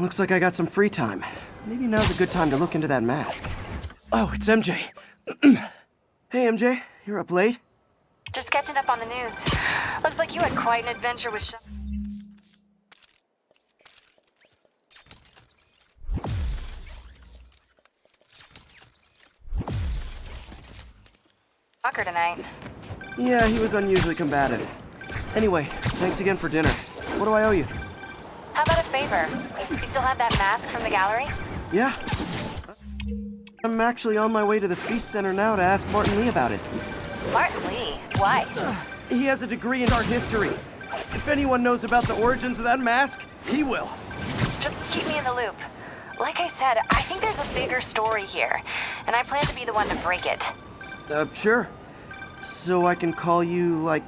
looks like I got some free time. Maybe now's a good time to look into that mask. Oh, it's MJ. Hey, MJ, you're up late? Just catching up on the news. Looks like you had quite an adventure with Shocker tonight. Yeah, he was unusually combative. Anyway, thanks again for dinner. What do I owe you? How about a favor? You still have that mask from the gallery? Yeah. I'm actually on my way to the Feast Center now to ask Martin Lee about it. Martin Lee? Why? He has a degree in art history. If anyone knows about the origins of that mask, he will. Just keep me in the loop. Like I said, I think there's a bigger story here, and I plan to be the one to break it. Sure. So I can call you, like...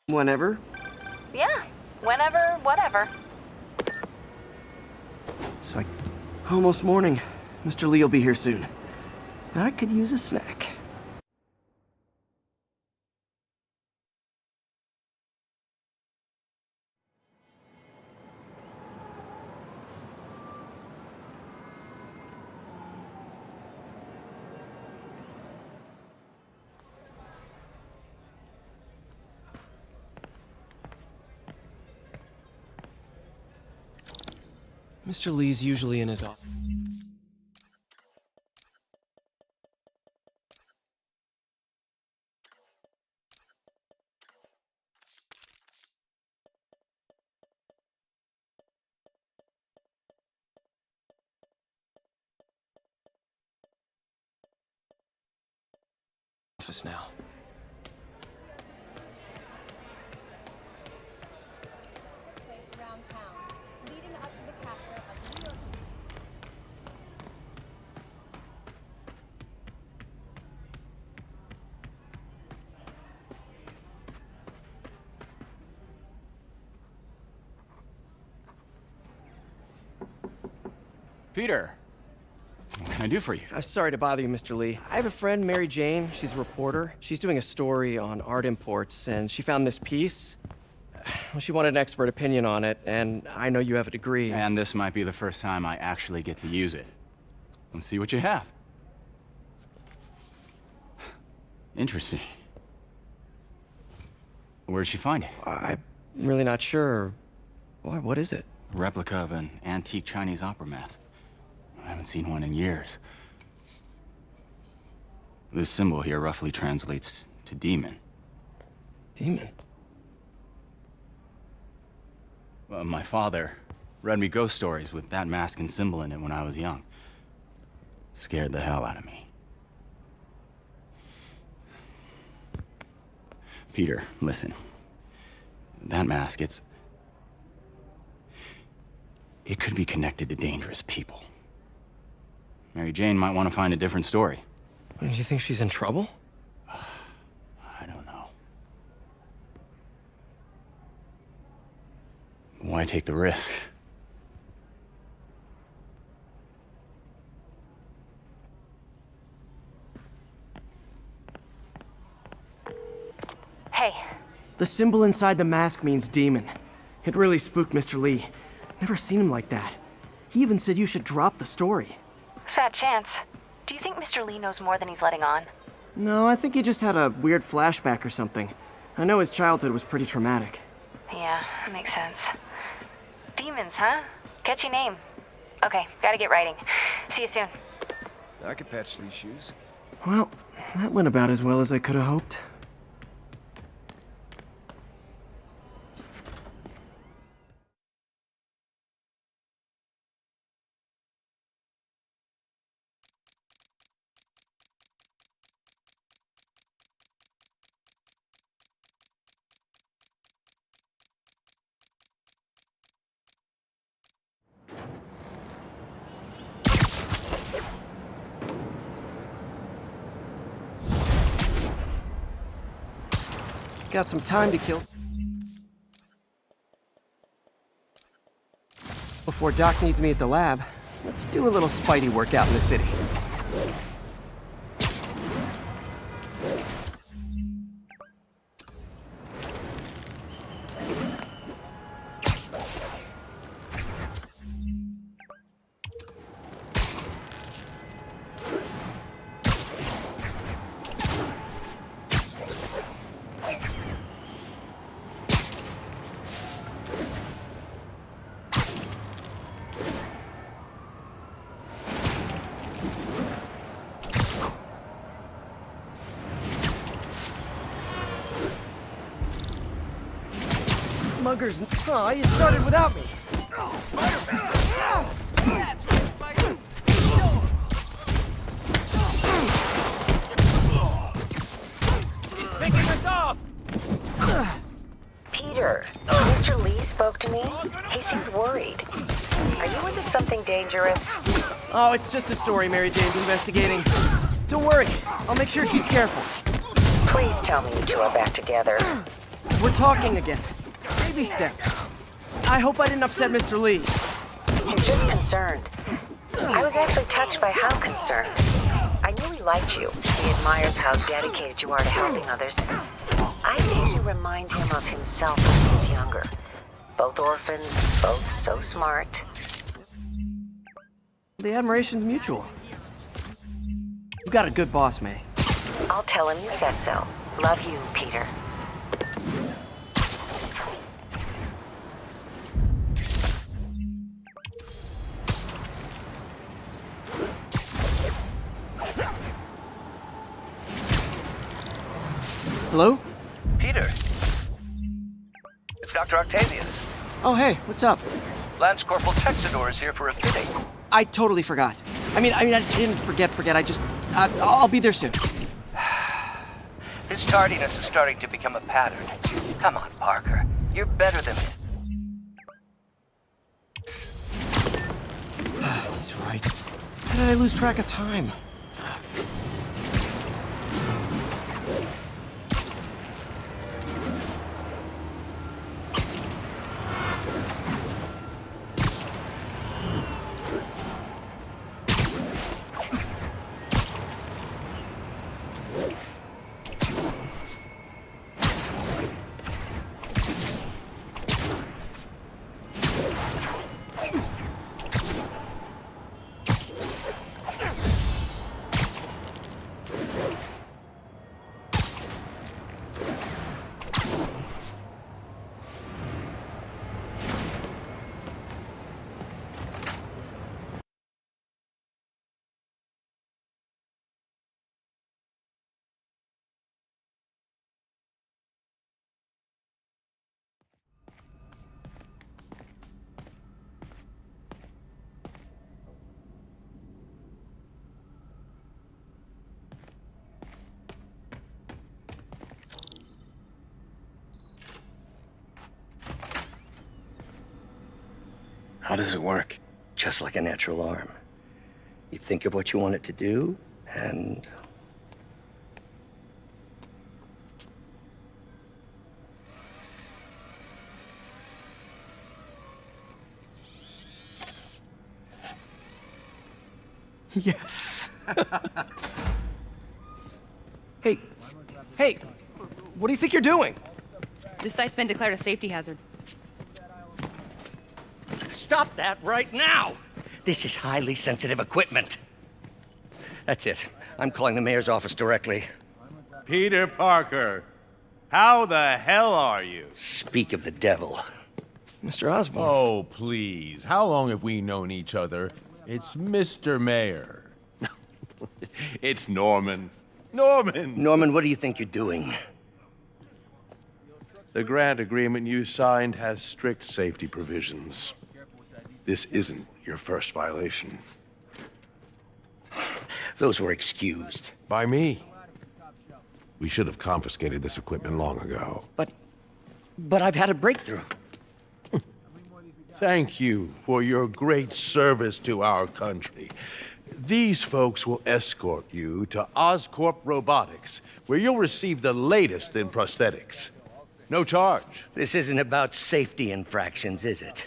whenever? Yeah, whenever, whatever. Almost morning. Mr. Lee will be here soon. I could use a snack. Mr. Lee's usually in his office now. Peter, what can I do for you? Sorry to bother you, Mr. Lee. I have a friend, Mary Jane. She's a reporter. She's doing a story on art imports, and she found this piece. Well, she wanted an expert opinion on it, and I know you have a degree. And this might be the first time I actually get to use it. Let's see what you have. Interesting. Where did she find it? I'm really not sure. What is it? A replica of an antique Chinese opera mask. I haven't seen one in years. This symbol here roughly translates to demon. Demon? Well, my father read me ghost stories with that mask and symbol in it when I was young. Scared the hell out of me. Peter, listen. That mask, it could be connected to dangerous people. Mary Jane might want to find a different story. Do you think she's in trouble? I don't know. Why take the risk? Hey. The symbol inside the mask means demon. It really spooked Mr. Lee. Never seen him like that. He even said you should drop the story. Fat chance. Do you think Mr. Lee knows more than he's letting on? No, I think he just had a weird flashback or something. I know his childhood was pretty traumatic. Yeah, makes sense. Demons, huh? Catchy name. Okay, gotta get writing. See you soon. I could patch these shoes. Well, that went about as well as I could have hoped. Got some time to kill before Doc needs me at the lab. Let's do a little Spidey workout in the city. muggers. Oh, you started without me. Picking us off! Peter, Mr. Lee spoke to me. He seemed worried. Are you into something dangerous? Oh, it's just a story Mary Jane's investigating. Don't worry, I'll make sure she's careful. Please tell me you two are back together. We're talking again. Baby steps. I hope I didn't upset Mr. Lee. He's just concerned. I was actually touched by how concerned. I knew he liked you. He admires how dedicated you are to helping others. I think you remind him of himself when he was younger. Both orphans, both so smart. The admiration's mutual. You got a good boss, May. I'll tell him you said so. Love you, Peter. Hello? Peter. It's Dr. Octavius. Oh, hey, what's up? Lance Corporal Texador is here for a fitting. I totally forgot. I mean, I didn't forget. I just, I'll be there soon. His tardiness is starting to become a pattern. Come on, Parker. You're better than this. He's right. How did I lose track of time? How does it work? Just like a natural arm. You think of what you want it to do, and... Yes. Hey, what do you think you're doing? This site's been declared a safety hazard. Stop that right now! This is highly sensitive equipment. That's it. I'm calling the mayor's office directly. Peter Parker, how the hell are you? Speak of the devil. Mr. Osborn. Oh, please. How long have we known each other? It's Mr. Mayor. It's Norman. Norman! Norman, what do you think you're doing? The grant agreement you signed has strict safety provisions. This isn't your first violation. Those were excused. By me. We should have confiscated this equipment long ago. But I've had a breakthrough. Thank you for your great service to our country. These folks will escort you to Oscorp Robotics, where you'll receive the latest in prosthetics. No charge. This isn't about safety infractions, is it?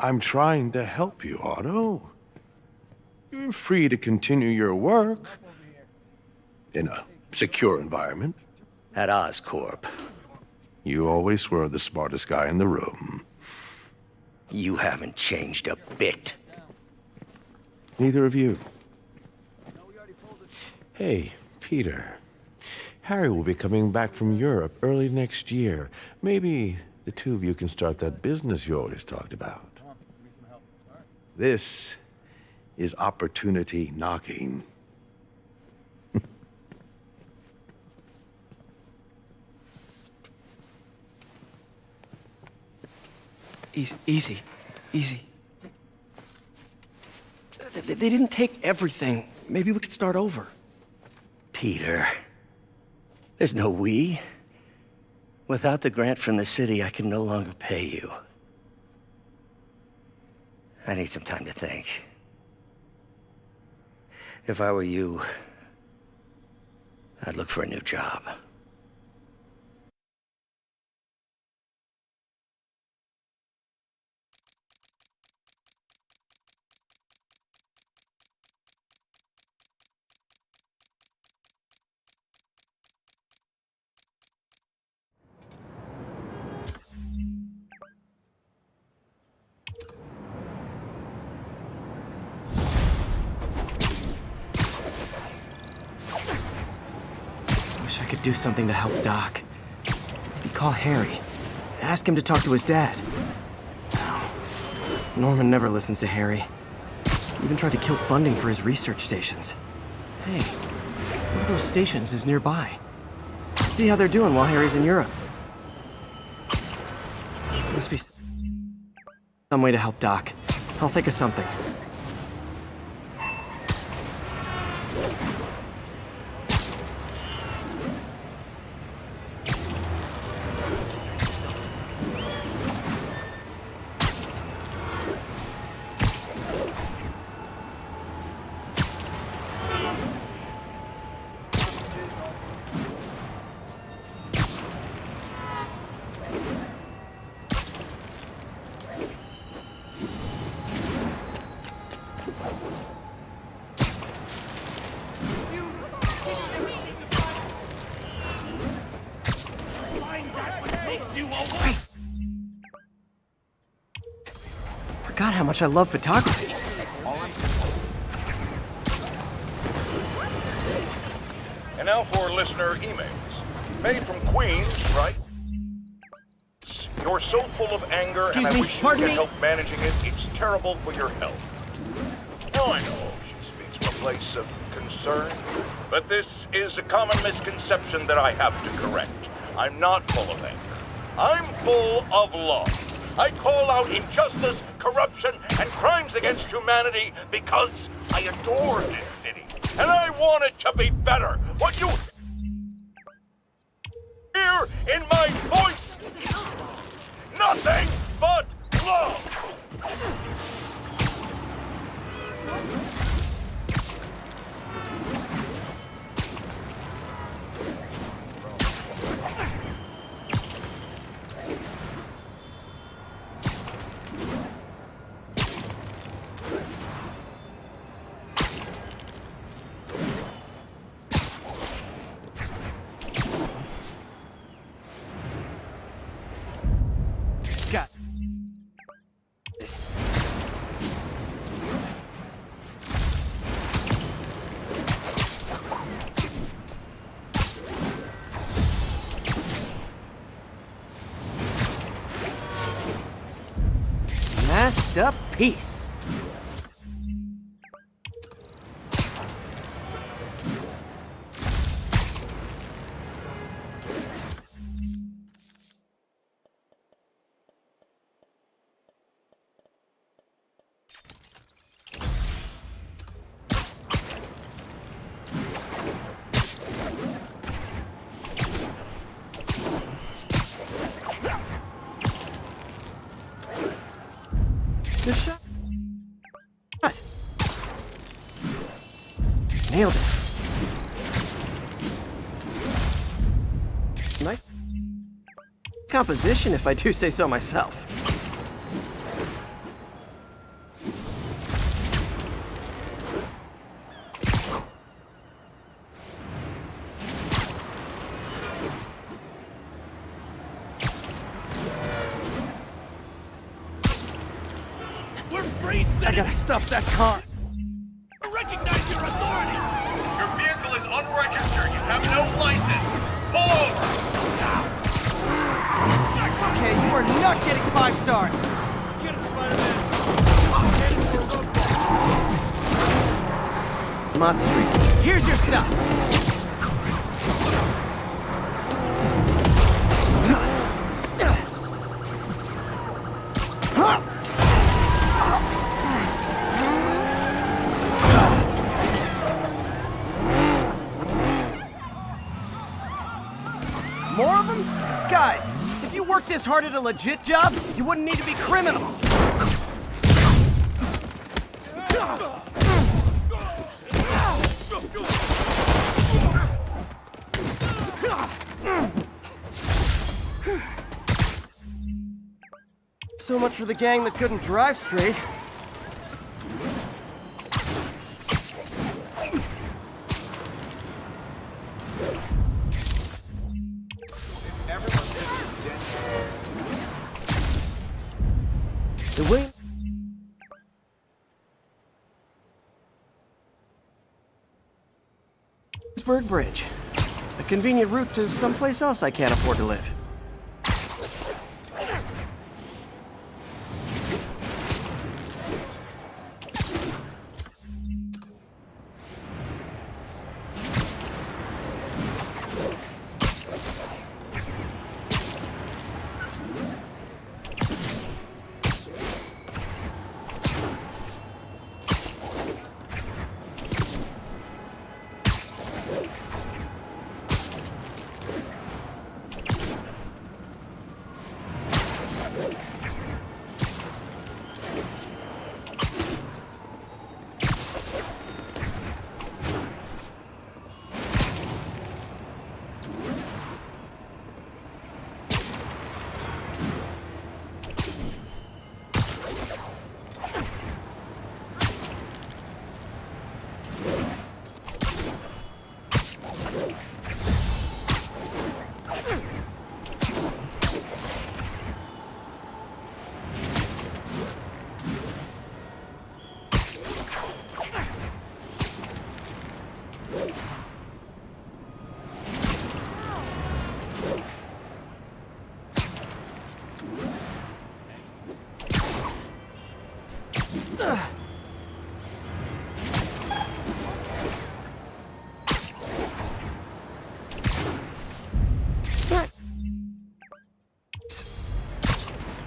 I'm trying to help you, Otto. You're free to continue your work in a secure environment. At Oscorp. You always were the smartest guy in the room. You haven't changed a bit. Neither of you. Hey, Peter. Harry will be coming back from Europe early next year. Maybe the two of you can start that business you always talked about. This is opportunity knocking. Easy. They didn't take everything. Maybe we could start over. Peter, there's no we. Without the grant from the city, I can no longer pay you. I need some time to think. If I were you, I'd look for a new job. Wish I could do something to help Doc. Maybe call Harry. Ask him to talk to his dad. Norman never listens to Harry. Even tried to kill funding for his research stations. Hey, one of those stations is nearby. Let's see how they're doing while Harry's in Europe. Must be some way to help Doc. I'll think of something. Forgot how much I love photography. And now for listener emails. Made from Queens, right? You're so full of anger, Excuse and I me, wish you pardon could me? help managing it. It's terrible for your health. Oh, I know she speaks from a place of concern, but this is a common misconception that I have to correct. I'm not full of anger. I'm full of love. I call out injustice, corruption, and crimes against humanity because I adore this city, and I want it to be better. What you hear in my voice, nothing but love. Got masterpiece. Good shot. What? Nailed it. Nice composition, if I do say so myself. I gotta stop that car. Recognize your authority. Your vehicle is unregistered. You have no license. Pull over. Okay, you are not getting 5 stars. Get him, Spider-Man. Mott Street. Here's your stuff. More of them? Guys, if you worked this hard at a legit job, you wouldn't need to be criminals. So much for the gang that couldn't drive straight. The way... Bird Bridge. A convenient route to someplace else I can't afford to live.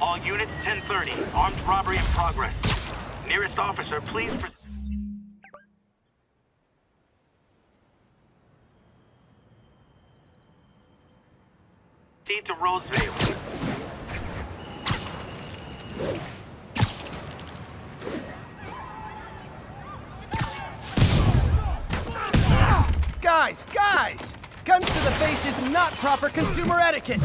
All units, 10:30. Armed robbery in progress. Nearest officer, please proceed to Roseville. Guys! Guns to the face is not proper consumer etiquette!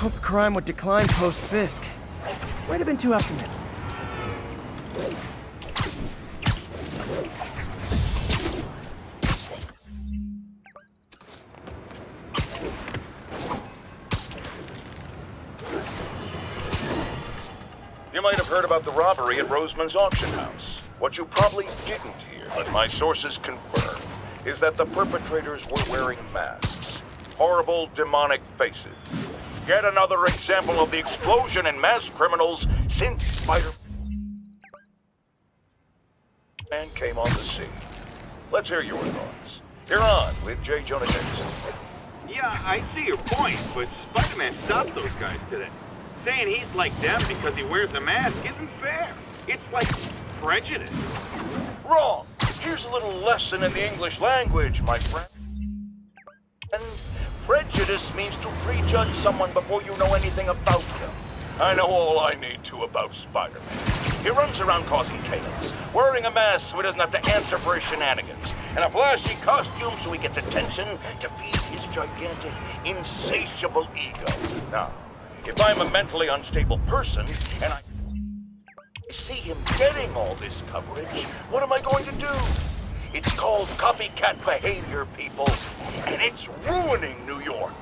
Hope crime would decline post-Fisk. Might have been too optimistic. You might have heard about the robbery at Roseman's auction house. What you probably didn't hear, but my sources confirm, is that the perpetrators were wearing masks. Horrible, demonic faces. Yet another example of the explosion in mass criminals since Spider-Man came on the scene. Let's hear your thoughts. You're on with J. Jonah Jameson. Yeah, I see your point, but Spider-Man stopped those guys today. Saying he's like them because he wears a mask isn't fair. It's like prejudice. Wrong. Here's a little lesson in the English language, my friend. Prejudice means to prejudge someone before you know anything about them. I know all I need to about Spider-Man. He runs around causing chaos, wearing a mask so he doesn't have to answer for his shenanigans, and a flashy costume so he gets attention to feed his gigantic, insatiable ego. Now, if I'm a mentally unstable person, and I see him getting all this coverage, what am I going to do? It's called copycat behavior, people, and it's ruining New York.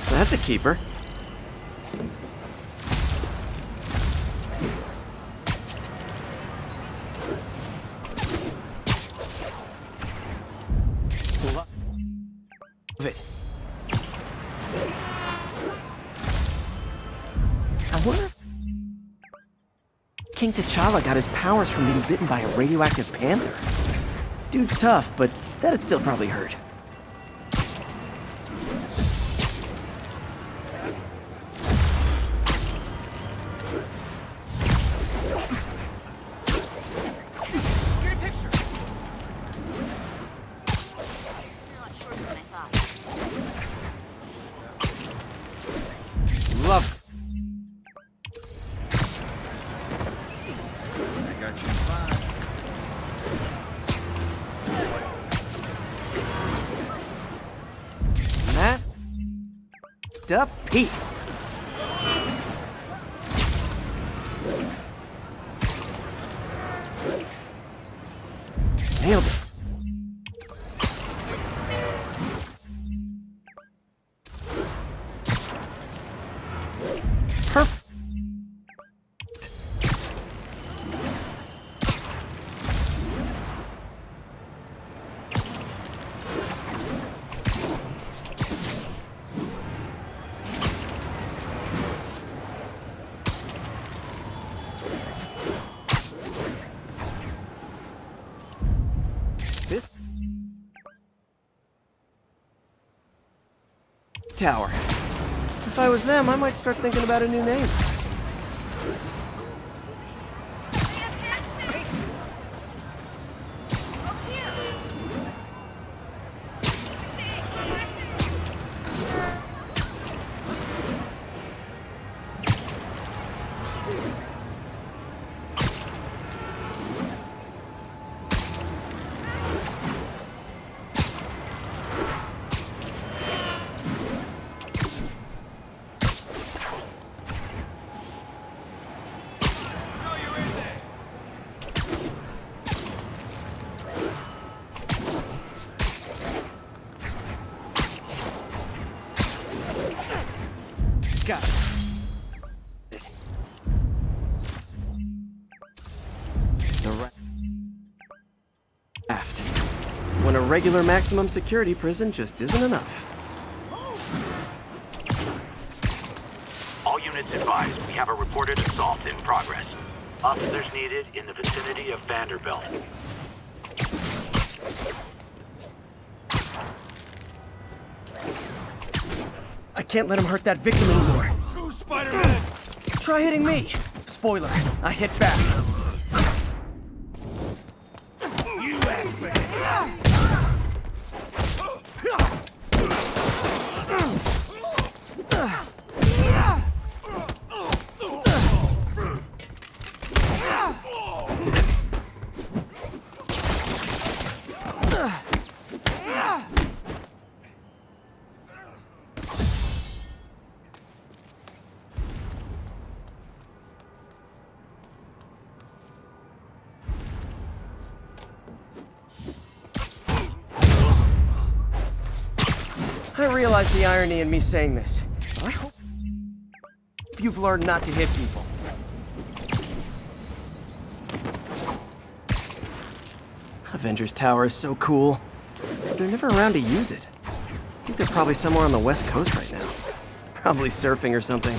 That's a keeper. Love it. I wonder if King T'Challa got his powers from being bitten by a radioactive panther. Dude's tough, but that'd still probably hurt. Love. I got you fine. That. Stuff. Peace. Nailed it. Perfect. This tower. If I was them, I might start thinking about a new name. Got it. The raft. When a regular maximum security prison just isn't enough. All units advised, we have a reported assault in progress. Officers needed in the vicinity of Vanderbilt. I can't let him hurt that victim anymore. Who's Spider-Man? Try hitting me. Spoiler, I hit back. You ass I realize the irony in me saying this. I hope you've learned not to hit people. Avengers Tower is so cool. But they're never around to use it. I think they're probably somewhere on the West Coast right now. Probably surfing or something.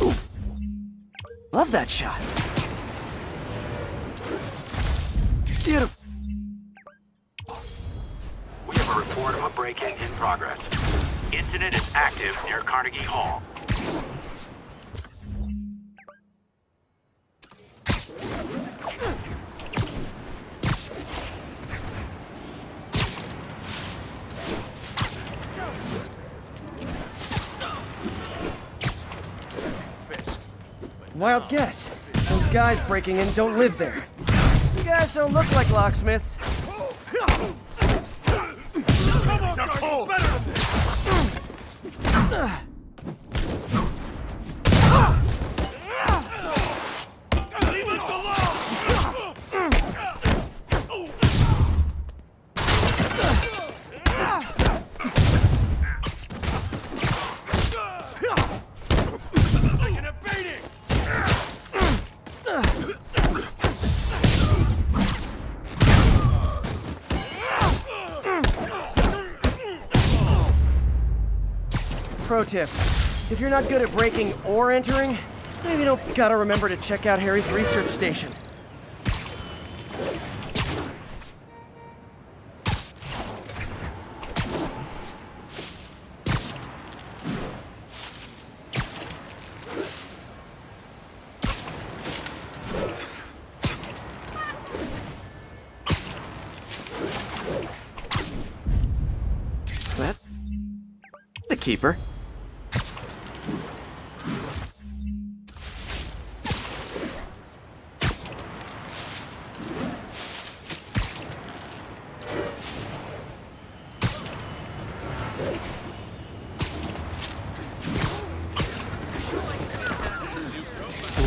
Ooh. Love that shot. Beautiful. Incident is active near Carnegie Hall. Wild guess. Those guys breaking in don't live there. You guys don't look like locksmiths. Pro tip, if you're not good at breaking or entering, maybe you don't gotta remember to check out Harry's research station. That's the keeper.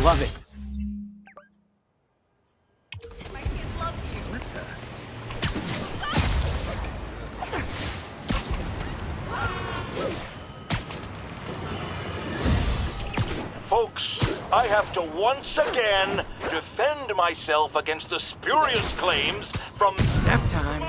Love it. Folks, I have to once again defend myself against the spurious claims from... Nap time.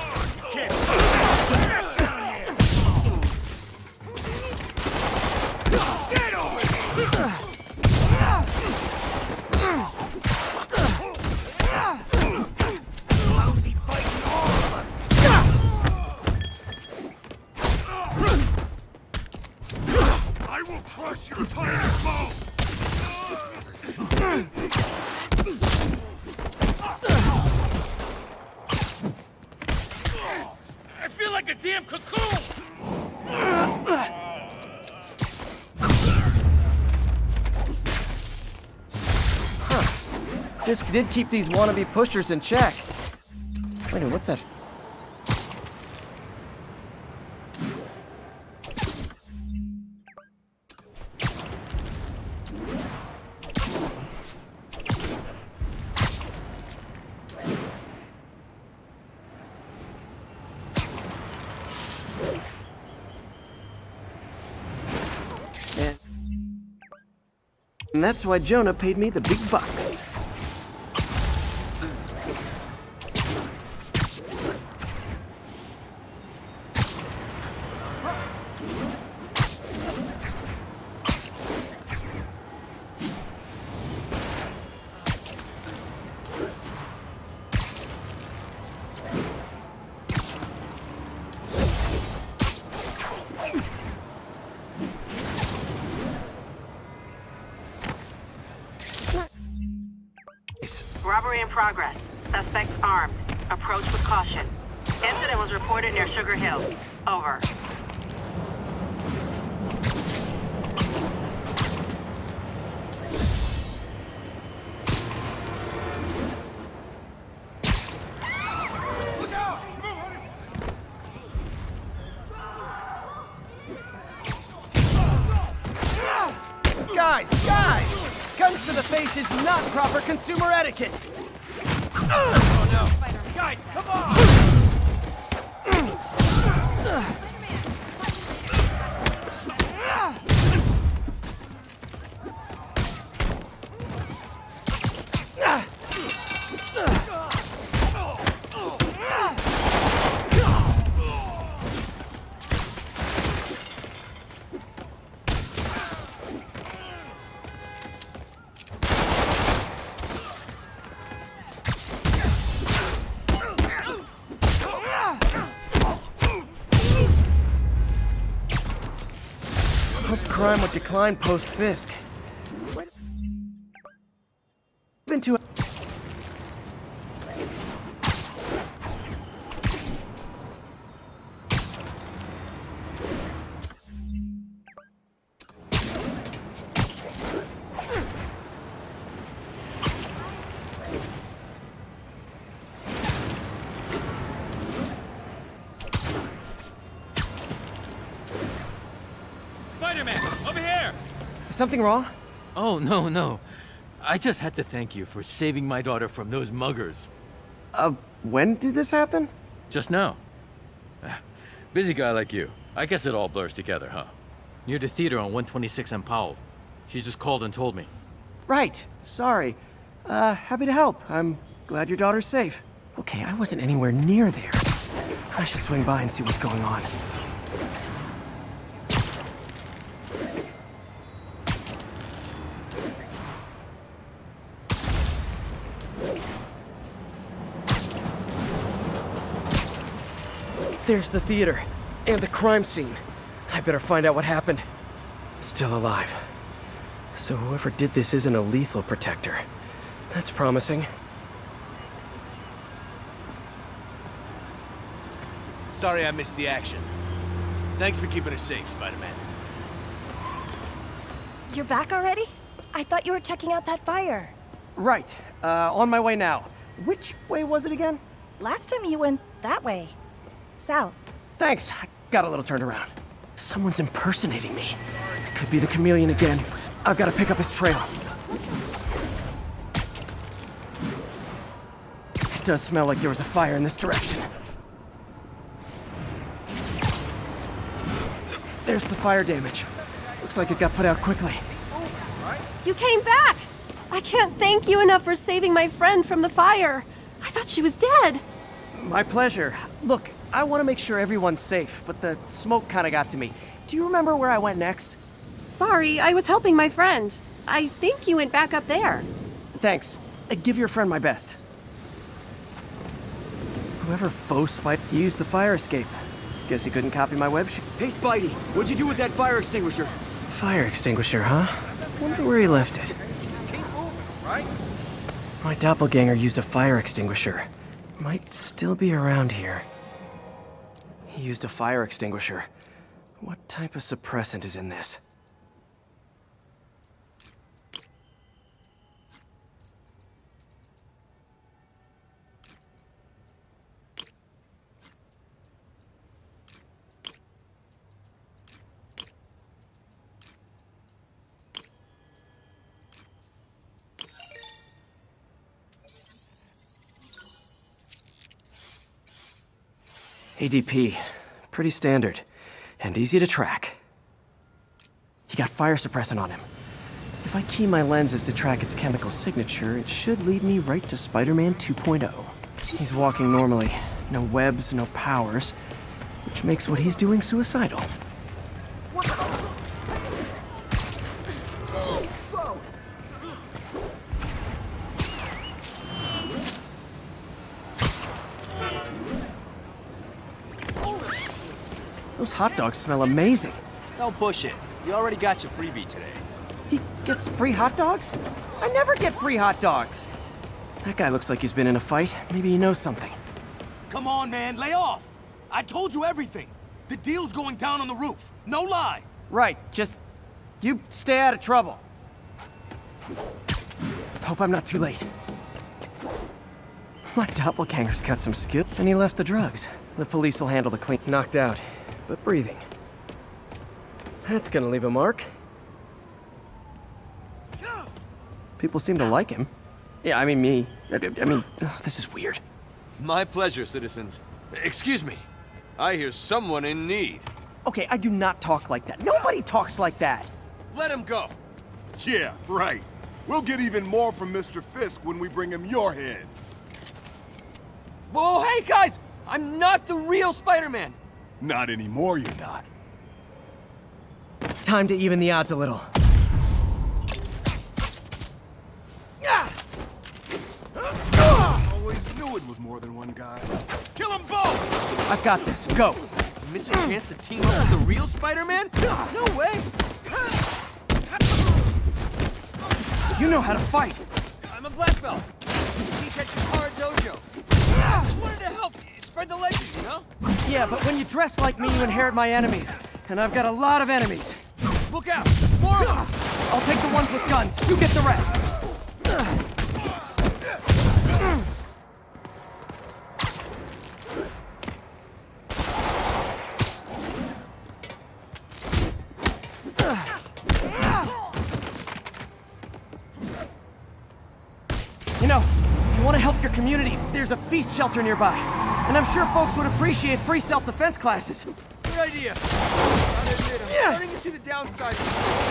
I will crush your tiny bones! I feel like a damn cocoon! Fisk did keep these wannabe pushers in check. Wait a minute, what's that? And that's why Jonah paid me the big bucks. Robbery in progress. Suspect armed. Approach with caution. Incident was reported near Sugar Hill. Over. Guys! Guns to the face is not proper consumer etiquette! Oh no! Guys, come on! Hope crime would decline post-Fisk. Been to... Spider-Man, over here! Something wrong? Oh, no. I just had to thank you for saving my daughter from those muggers. When did this happen? Just now. Busy guy like you. I guess it all blurs together, huh? Near the theater on 126 and Powell. She just called and told me. Right. Sorry. Happy to help. I'm glad your daughter's safe. Okay, I wasn't anywhere near there. I should swing by and see what's going on. There's the theater, and the crime scene. I better find out what happened. Still alive. So whoever did this isn't a lethal protector. That's promising. Sorry I missed the action. Thanks for keeping us safe, Spider-Man. You're back already? I thought you were checking out that fire. Right. On my way now. Which way was it again? Last time you went that way. South. Thanks. I got a little turned around. Someone's impersonating me. Could be the chameleon again. I've got to pick up his trail. It does smell like there was a fire in this direction. There's the fire damage. Looks like it got put out quickly. You came back! I can't thank you enough for saving my friend from the fire. I thought she was dead. My pleasure. Look, I want to make sure everyone's safe, but the smoke kind of got to me. Do you remember where I went next? Sorry, I was helping my friend. I think you went back up there. Thanks. Give your friend my best. Whoever faux Spidey used the fire escape. Guess he couldn't copy my web sheet. Hey, Spidey, what'd you do with that fire extinguisher? Fire extinguisher, huh? Wonder where he left it. My doppelganger used a fire extinguisher. Might still be around here. He used a fire extinguisher. What type of suppressant is in this? ADP. Pretty standard. And easy to track. He got fire suppressant on him. If I key my lenses to track its chemical signature, it should lead me right to Spider-Man 2.0. He's walking normally. No webs, no powers. Which makes what he's doing suicidal. Those hot dogs smell amazing. Don't push it. You already got your freebie today. He gets free hot dogs? I never get free hot dogs. That guy looks like he's been in a fight. Maybe he knows something. Come on, man, lay off. I told you everything. The deal's going down on the roof. No lie. Right, just... you stay out of trouble. Hope I'm not too late. My doppelganger's got some skill, and he left the drugs. The police will handle the clean. Knocked out, but breathing. That's gonna leave a mark. People seem to like him. Yeah, I mean me. I mean, this is weird. My pleasure, citizens. Excuse me. I hear someone in need. Okay, I do not talk like that. Nobody talks like that. Let him go. Yeah, right. We'll get even more from Mr. Fisk when we bring him your head. Whoa, hey guys! I'm not the real Spider-Man. Not anymore, you're not. Time to even the odds a little. Always knew it was more than one guy. Kill them both! I've got this. Go. Miss a chance to team up with the real Spider-Man? No way! You know how to fight. I'm a black belt. Teach at Shikara Dojo. I just wanted to help spread the legend, you know? Yeah, but when you dress like me, you inherit my enemies. And I've got a lot of enemies. Look out! More of them! I'll take the ones with guns. You get the rest. You know, if you want to help your community, there's a feast shelter nearby. And I'm sure folks would appreciate free self-defense classes. Good idea. I'm starting to see the downside of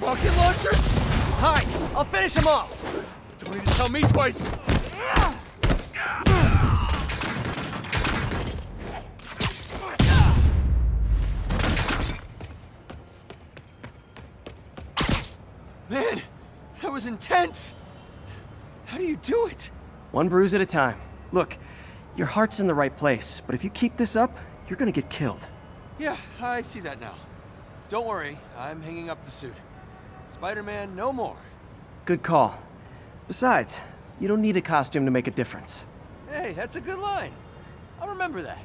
rocket launchers? Hide! I'll finish them off! Don't need to tell me twice. Man, that was intense. How do you do it? One bruise at a time. Look, your heart's in the right place, but if you keep this up, you're gonna get killed. Yeah, I see that now. Don't worry, I'm hanging up the suit. Spider-Man, no more. Good call. Besides, you don't need a costume to make a difference. Hey, that's a good line. I'll remember that.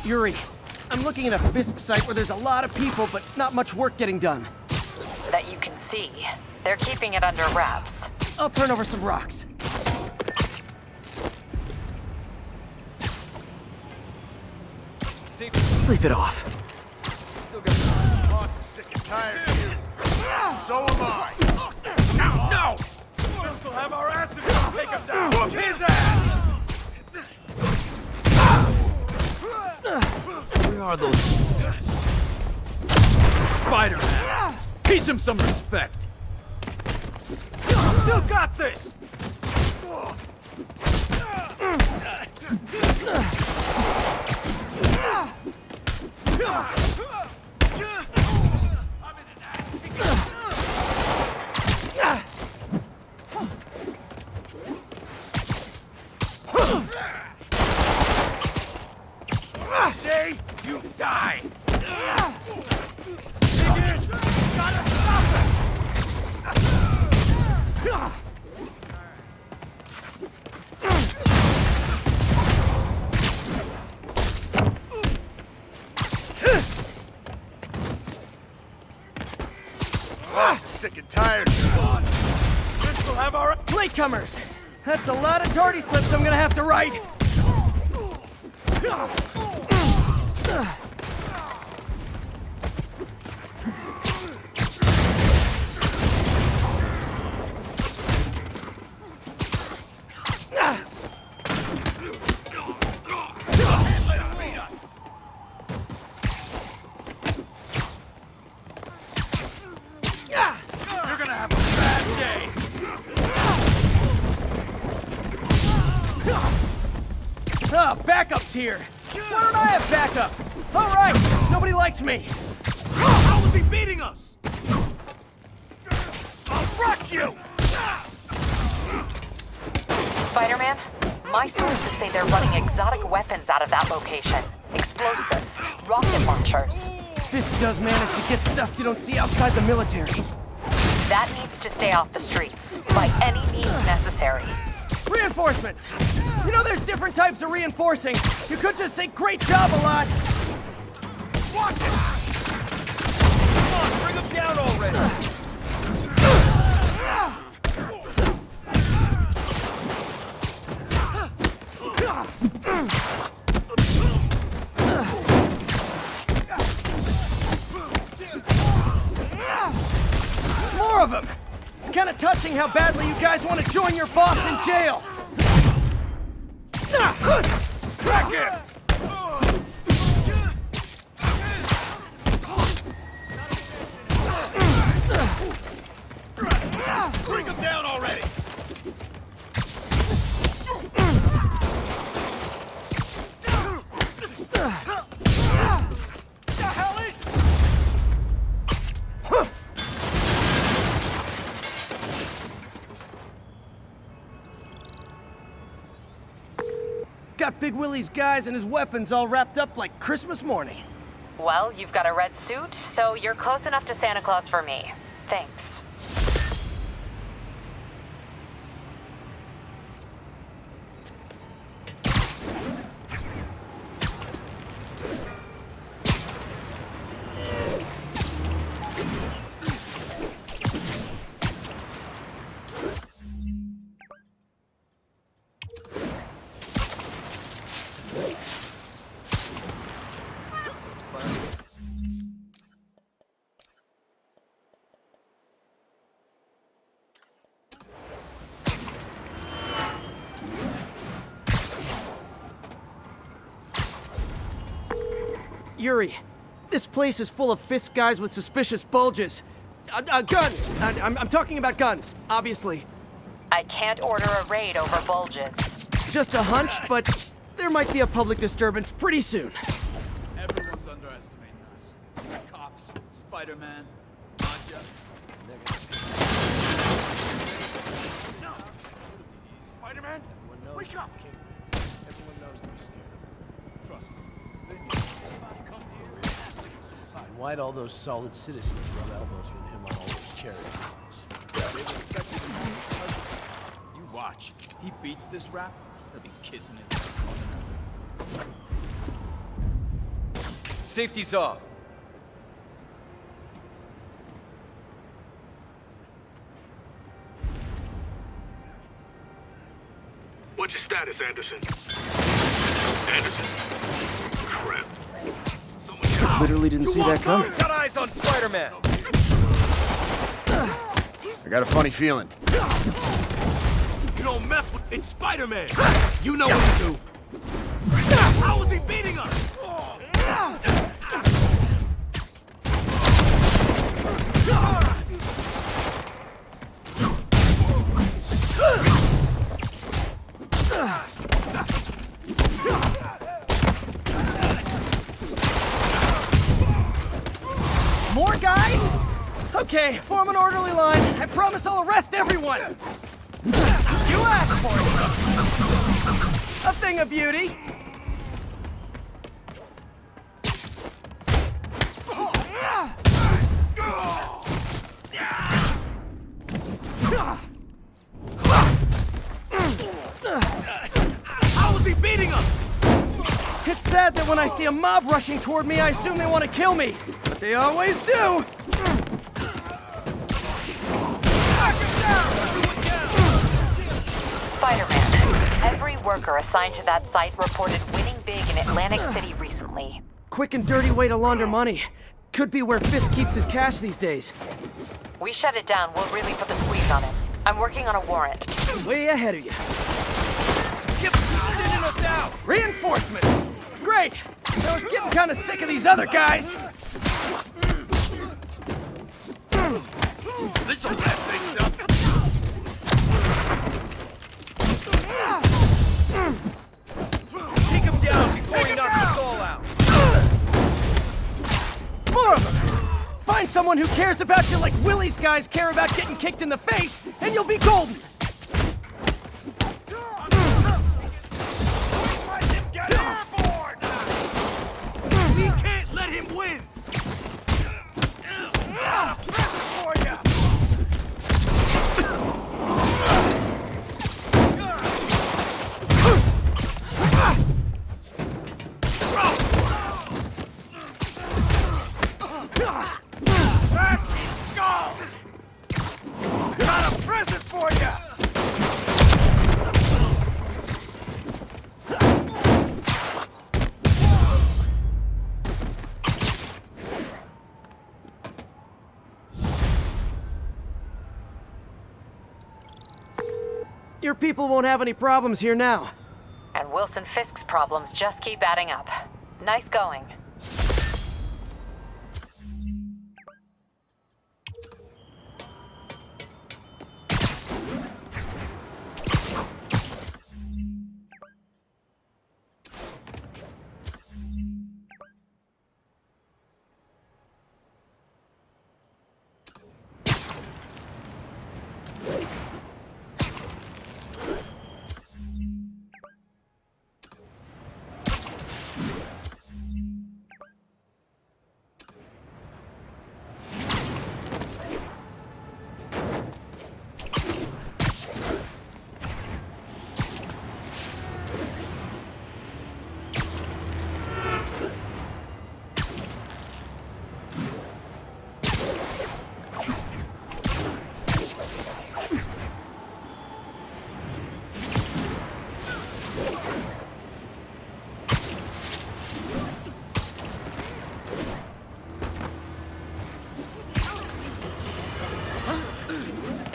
Yuri, I'm looking at a Fisk site where there's a lot of people, but not much work getting done. That you can see. They're keeping it under wraps. I'll turn over some rocks. Sleep it off. Sick and tired of you. So am I. No! We'll have our asses to take him down! Whoop his ass! Where are those? Spider-Man! Teach him some respect! You got this! See? You die! Sick and tired. This will have our... Latecomers! That's a lot of tardy slips I'm gonna have to write! You're gonna have a bad day! Backup's here! Why don't I have backup? Alright! Nobody likes me! How was he beating us? I'll rock you! Spider-Man, My sources say they're running exotic weapons out of that location. Explosives, rocket launchers. This does manage to get stuff you don't see outside the military. That needs to stay off the streets, by any means necessary. Reinforcements! You know there's different types of reinforcing. You could just say great job a lot. Watch it! Come on, bring them down already! More of them! It's kind of touching how badly you guys want to join your boss in jail! Crack it! Bring him down already! Got Big Willie's guys and his weapons all wrapped up like Christmas morning. Well, you've got a red suit, so you're close enough to Santa Claus for me. Thanks. Yuri, this place is full of fist guys with suspicious bulges. Guns! I'm talking about guns, obviously. I can't order a raid over bulges. Just a hunch, but there might be a public disturbance pretty soon. Everyone's underestimating us. Cops, Spider-Man, Nadja. No! Spider-Man? Wake up! Everyone knows they're scared. Trust me. And why'd all those solid citizens rub elbows with him on all those charity things? You watch. He beats this rap, he'll be kissing his ass. Safety's off. What's your status, Anderson? Anderson? Crap. Literally didn't see that coming. Got eyes on Spider-Man. I got a funny feeling. You don't mess with... It's Spider-Man. You know what to do. How is he beating us? More guys? Okay, form an orderly line. I promise I'll arrest everyone. You asked for it. A thing of beauty. How is he beating us? It's sad that when I see a mob rushing toward me, I assume they want to kill me. But they always do. Spider-Man, every worker assigned to that site reported winning big in Atlantic City recently. Quick and dirty way to launder money. Could be where Fisk keeps his cash these days. We shut it down, we'll really put the squeeze on him. I'm working on a warrant. Way ahead of you. Get sending us out. Reinforcements! Great! I was getting kind of sick of these other guys. This'll wrap things up. Take him down before he knocks us all out. More of them! Find someone who cares about you like Willie's guys care about getting kicked in the face, and you'll be golden! Your people won't have any problems here now. And Wilson Fisk's problems just keep adding up. Nice going.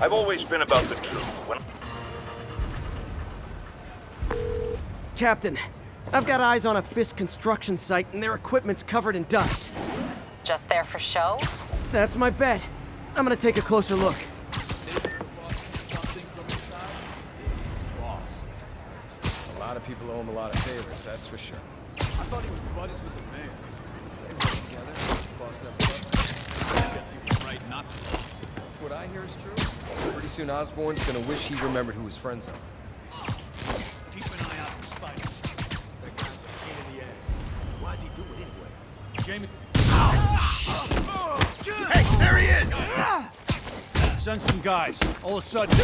I've always been about the truth. Captain, I've got eyes on a Fisk construction site and their equipment's covered in dust. Just there for show? That's my bet. I'm gonna take a closer look. Boss. A lot of people owe him a lot of favors, that's for sure. I thought he was buddies with the mayor. They work together, bossing up stuff. I guess he was right not to. If what I hear is true, pretty soon Osborn's gonna wish he remembered who his friends are. Keep an eye out for Spider. That guy's a pain in the ass. Why's he do it anyway? Jamie. Hey, there he is! Send some guys. All of a sudden.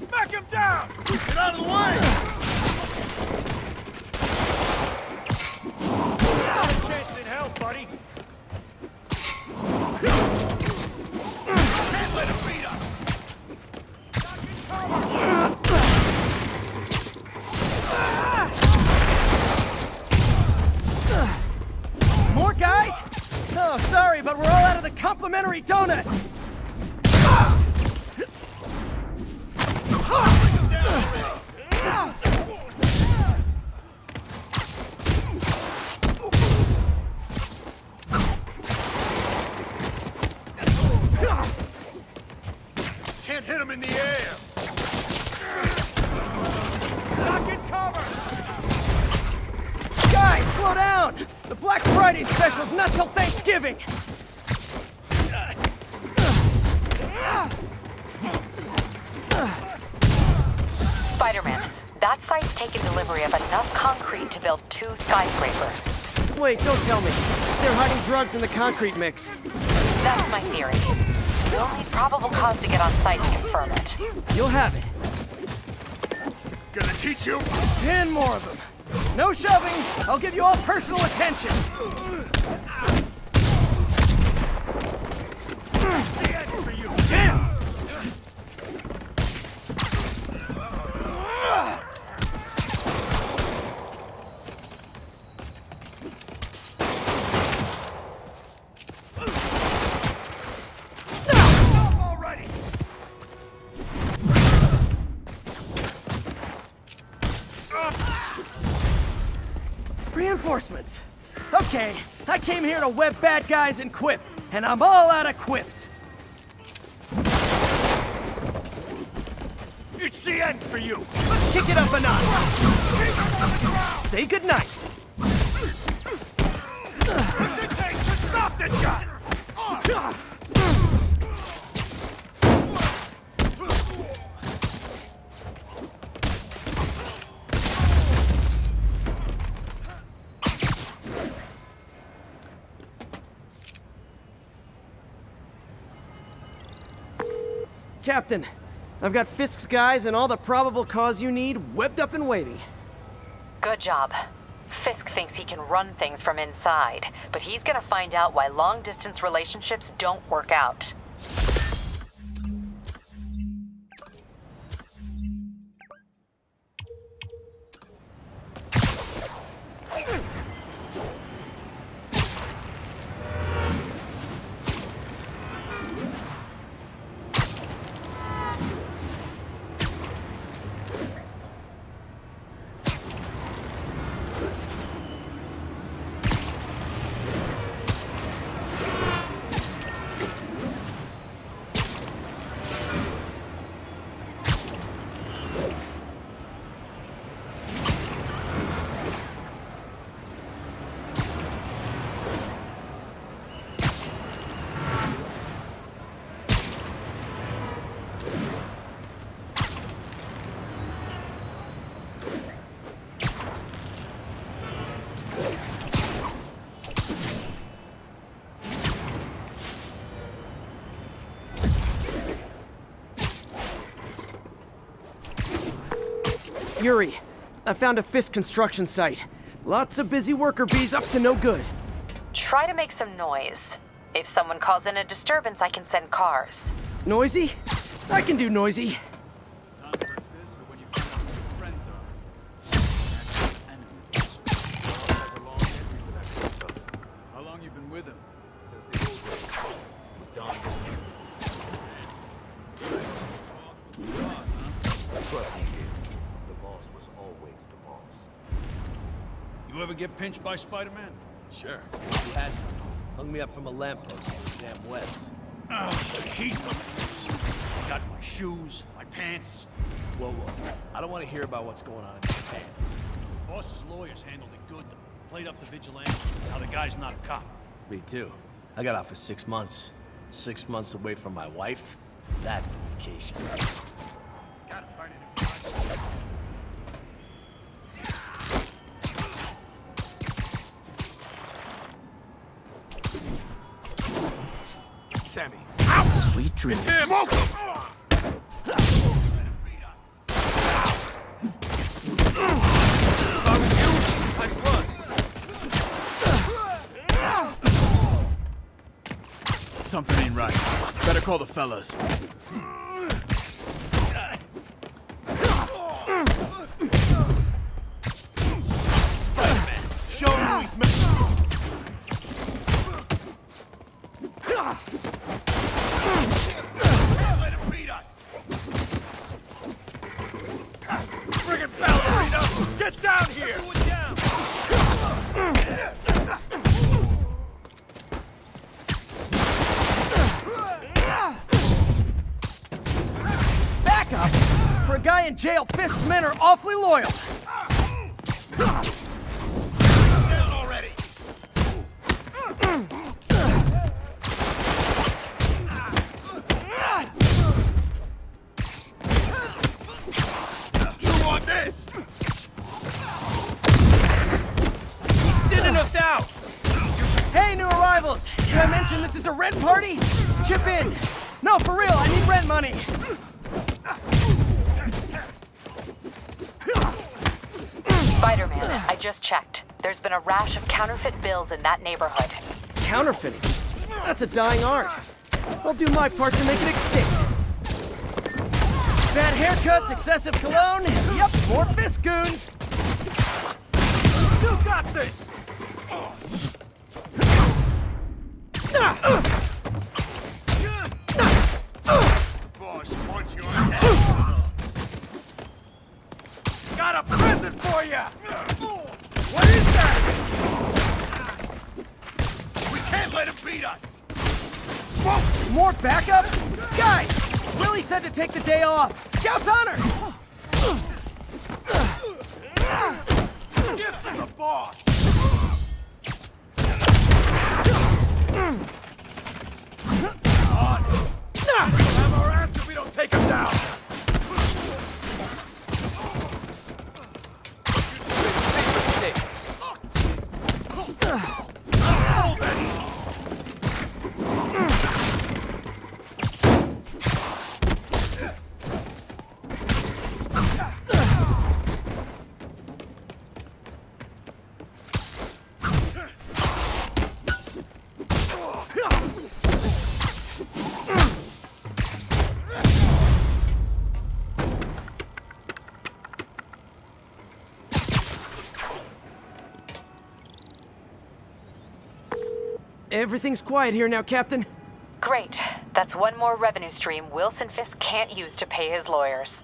Back him down! Get out of the way! Chance in hell, buddy. Can't let him beat us! More guys? Oh, sorry, but we're all out of the complimentary donuts. Can't hit him in the air! Not get cover. Guys, slow down! The Black Friday special's not till Thanksgiving! Spider-Man, that site's taken delivery of enough concrete to build 2 skyscrapers. Wait, don't tell me. They're hiding drugs in the concrete mix. That's my theory. We'll need probable cause to get on site to confirm it. You'll have it. Gonna teach you? 10 more of them. No shoving. I'll give you all personal attention. For you. Damn! Reinforcements. Okay, I came here to web bad guys and quip, and I'm all out of quips. It's the end for you! Let's kick it up a notch. Say goodnight. What's it take to stop this guy? Captain, I've got Fisk's guys and all the probable cause you need webbed up and waiting. Good job. Fisk thinks he can run things from inside, but he's gonna find out why long-distance relationships don't work out. Yuri, I found a Fisk construction site. Lots of busy worker bees up to no good. Try to make some noise. If someone calls in a disturbance, I can send cars. Noisy? I can do noisy. How long you been with him? Since the old days. Trust me, kid. The boss was always the boss. You ever get pinched by Spider-Man? Sure. Who hasn't? Hung me up from a lamppost with damn webs. Oh, he's got my shoes, my pants. Whoa. I don't want to hear about what's going on in your pants. Boss's lawyers handled it good, though. Played up the vigilante. Now the guy's not a cop. Me too. I got out for 6 months. 6 months away from my wife? That's a vacation. Gotta find it. Sammy. Sweet dreams. Something ain't right. Better call the fellas. Spider-Man, show him who he's made. Let him beat us. Friggin' ballerina! Get down here! Back up! For a guy in jail, Fisk's men are awfully loyal. Down already! You want this? Thinning us out! Hey, new arrivals! Did I mention this is a rent party? Chip in! No, for real, I need rent money! Spider-Man, I just checked. There's been a rash of counterfeit bills in that neighborhood. Counterfeiting? That's a dying art. I'll do my part to make it extinct. Bad haircuts, excessive cologne, yep, more Fisk goons! You got this! Boss wants you on head. Got a present for you! What is that? We can't let him beat us! More backup? Guys! Willie said to take the day off! Scout's honor! Give us the boss! Have our ass if we don't take him down! Everything's quiet here now, Captain. Great. That's one more revenue stream Wilson Fisk can't use to pay his lawyers.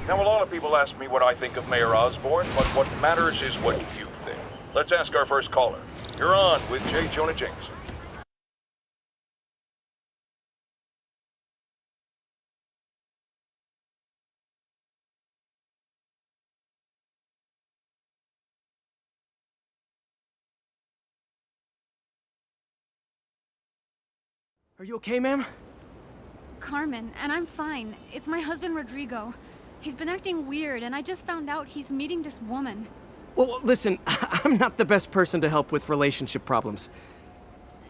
Now, a lot of people ask me what I think of Mayor Osborn, but what matters is what you think. Let's ask our first caller. You're on with J. Jonah Jameson. Are you okay, ma'am? Carmen, and I'm fine. It's my husband, Rodrigo. He's been acting weird, and I just found out he's meeting this woman. Well, listen, I'm not the best person to help with relationship problems.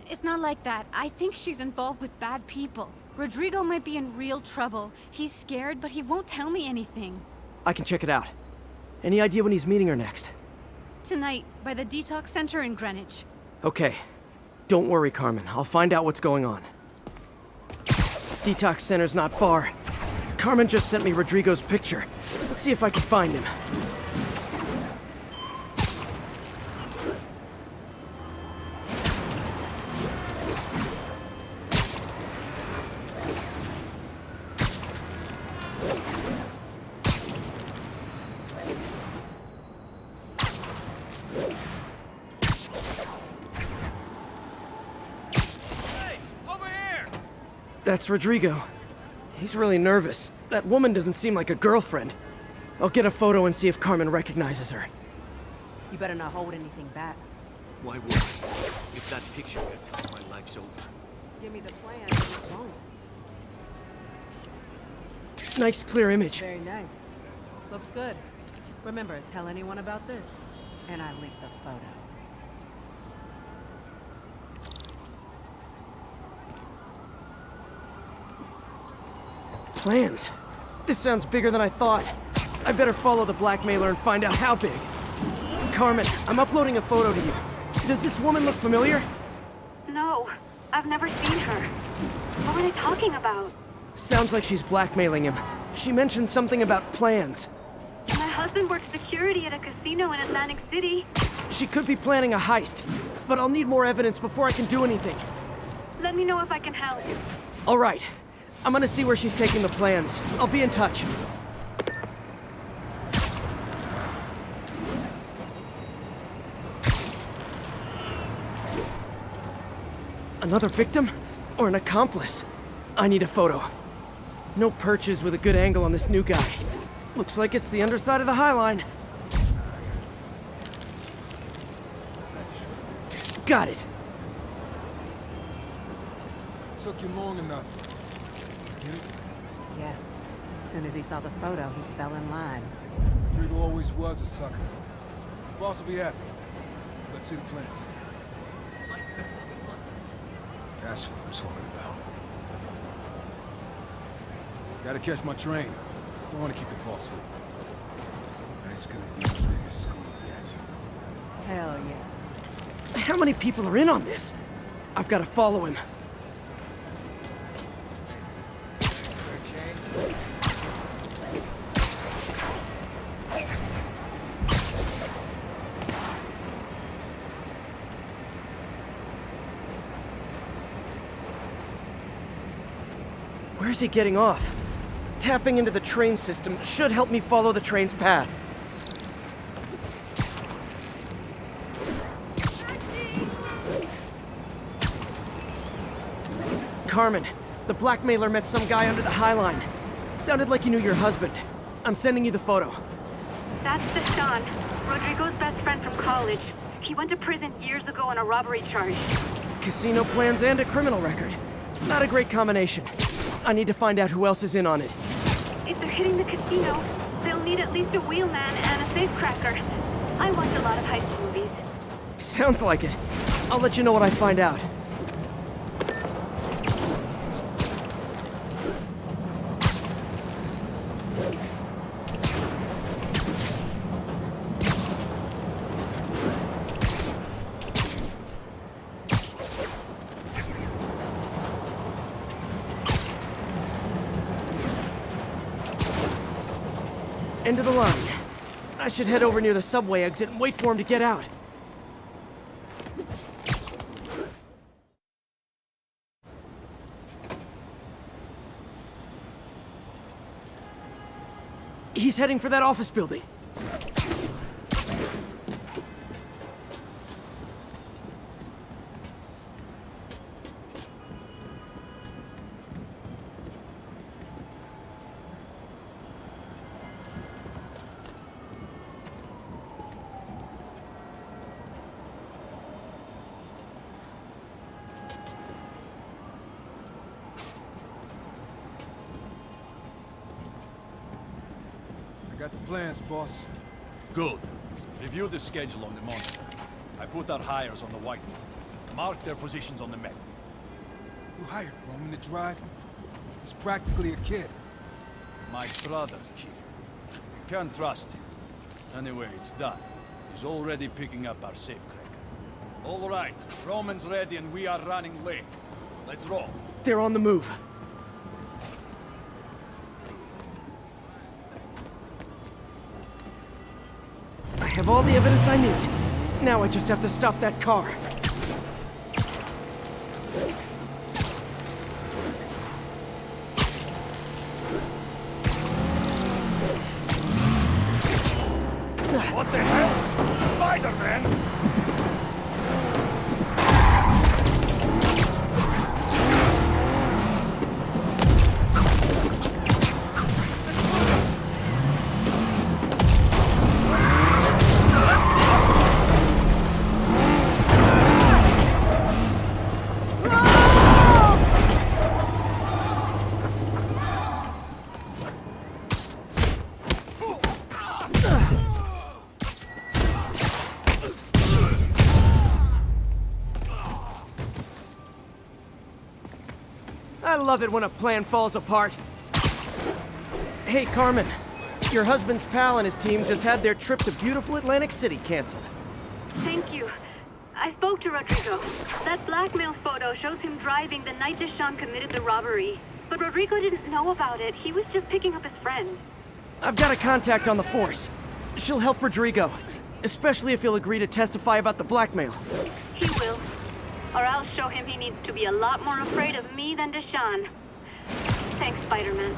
It's not like that. I think she's involved with bad people. Rodrigo might be in real trouble. He's scared, but he won't tell me anything. I can check it out. Any idea when he's meeting her next? Tonight, by the detox center in Greenwich. Okay. Don't worry, Carmen. I'll find out what's going on. Detox center's not far. Carmen just sent me Rodrigo's picture. Let's see if I can find him. Hey, over here! That's Rodrigo. He's really nervous. That woman doesn't seem like a girlfriend. I'll get a photo and see if Carmen recognizes her. You better not hold anything back. Why would I? If that picture gets out, my life's over. Give me the plan and it won't. Nice, clear image. Very nice. Looks good. Remember, tell anyone about this. And I leaked the photo. Plans? This sounds bigger than I thought. I better follow the blackmailer and find out how big. Carmen, I'm uploading a photo to you. Does this woman look familiar? No, I've never seen her. What were they talking about? Sounds like she's blackmailing him. She mentioned something about plans. My husband works security at a casino in Atlantic City. She could be planning a heist, but I'll need more evidence before I can do anything. Let me know if I can help. All right. I'm gonna see where she's taking the plans. I'll be in touch. Another victim? Or an accomplice? I need a photo. No perches with a good angle on this new guy. Looks like it's the underside of the High Line. Got it. Took you long enough. Get it? Yeah. As soon as he saw the photo, he fell in line. Rodrigo always was a sucker. The boss will be happy. Let's see the plans. That's what I'm talking about. Gotta catch my train. Don't want to keep the boss with me. That's gonna be the biggest school yet. Hell yeah. How many people are in on this? I've got to follow him. Where's he getting off? Tapping into the train system should help me follow the train's path. Carmen, the blackmailer met some guy under the High Line. Sounded like you knew your husband. I'm sending you the photo. That's Deshaun, Rodrigo's best friend from college. He went to prison years ago on a robbery charge. Casino plans and a criminal record. Not a great combination. I need to find out who else is in on it. If they're hitting the casino, they'll need at least a wheelman and a safecracker. I watch a lot of heist movies. Sounds like it. I'll let you know what I find out. End of the line. I should head over near the subway exit and wait for him to get out. He's heading for that office building. Got the plans, boss. Good. Review the schedule on the monitor. I put our hires on the whiteboard. Mark their positions on the map. You hired Roman to drive? He's practically a kid. My brother's kid. You can't trust him. Anyway, it's done. He's already picking up our safecracker. All right. Roman's ready and we are running late. Let's roll. They're on the move. I have all the evidence I need. Now I just have to stop that car. What the hell? Spider-Man! I love it when a plan falls apart. Hey, Carmen. Your husband's pal and his team just had their trip to beautiful Atlantic City canceled. Thank you. I spoke to Rodrigo. That blackmail photo shows him driving the night Deshaun committed the robbery. But Rodrigo didn't know about it. He was just picking up his friend. I've got a contact on the force. She'll help Rodrigo, especially if he'll agree to testify about the blackmail. He will. Or I'll show him he needs to be a lot more afraid of me than Deshaun. Thanks, Spider-Man.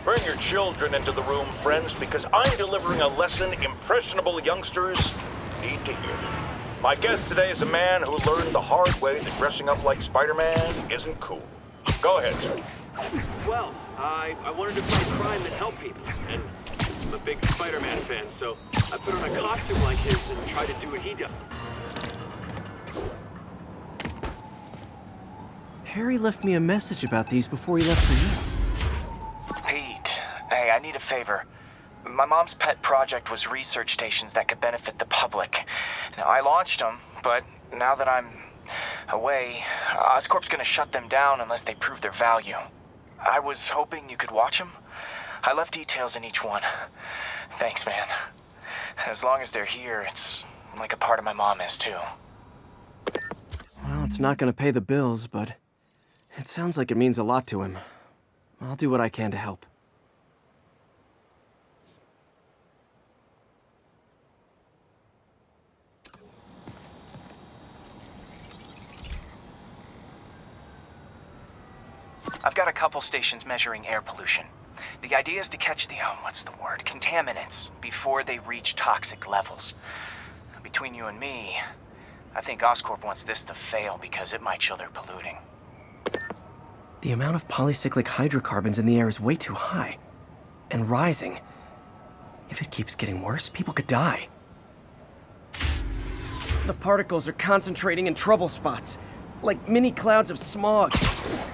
Bring your children into the room, friends, because I'm delivering a lesson impressionable youngsters need to hear. My guest today is a man who learned the hard way that dressing up like Spider-Man isn't cool. Go ahead, sir. Well, I wanted to fight crime and help people, and I'm a big Spider-Man fan, so I put on a costume like his and tried to do what he does. Harry left me a message about these before he left for you. Pete, hey, I need a favor. My mom's pet project was research stations that could benefit the public. Now, I launched them, but now that I'm away, Oscorp's gonna shut them down unless they prove their value. I was hoping you could watch them. I left details in each one. Thanks, man. As long as they're here, it's like a part of my mom is, too. Well, it's not gonna pay the bills, but it sounds like it means a lot to him. I'll do what I can to help. I've got a couple stations measuring air pollution. The idea is to catch the, contaminants before they reach toxic levels. Between you and me, I think Oscorp wants this to fail because it might show they're polluting. The amount of polycyclic hydrocarbons in the air is way too high. And rising. If it keeps getting worse, people could die. The particles are concentrating in trouble spots. Like mini clouds of smog.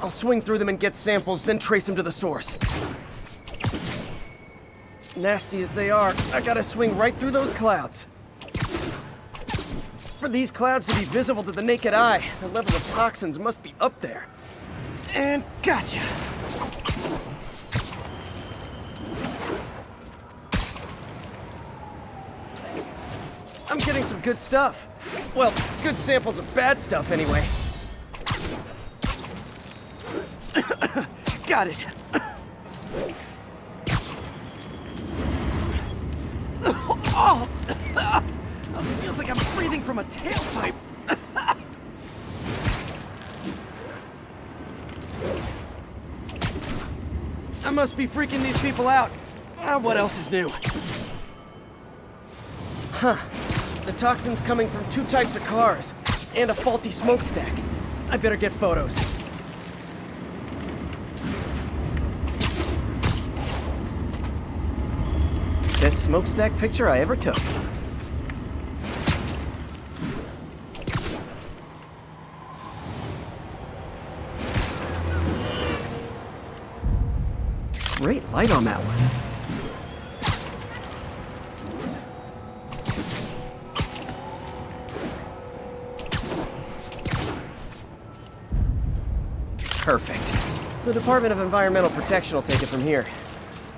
I'll swing through them and get samples, then trace them to the source. Nasty as they are, I gotta swing right through those clouds. For these clouds to be visible to the naked eye, the level of toxins must be up there. And gotcha! I'm getting some good stuff. Well, good samples of bad stuff anyway. Got it. Oh! Feels like I'm breathing from a tailpipe. I must be freaking these people out. What else is new? Huh. The toxin's coming from 2 types of cars, and a faulty smokestack. I better get photos. Best smokestack picture I ever took. Great light on that one. Perfect. The Department of Environmental Protection will take it from here.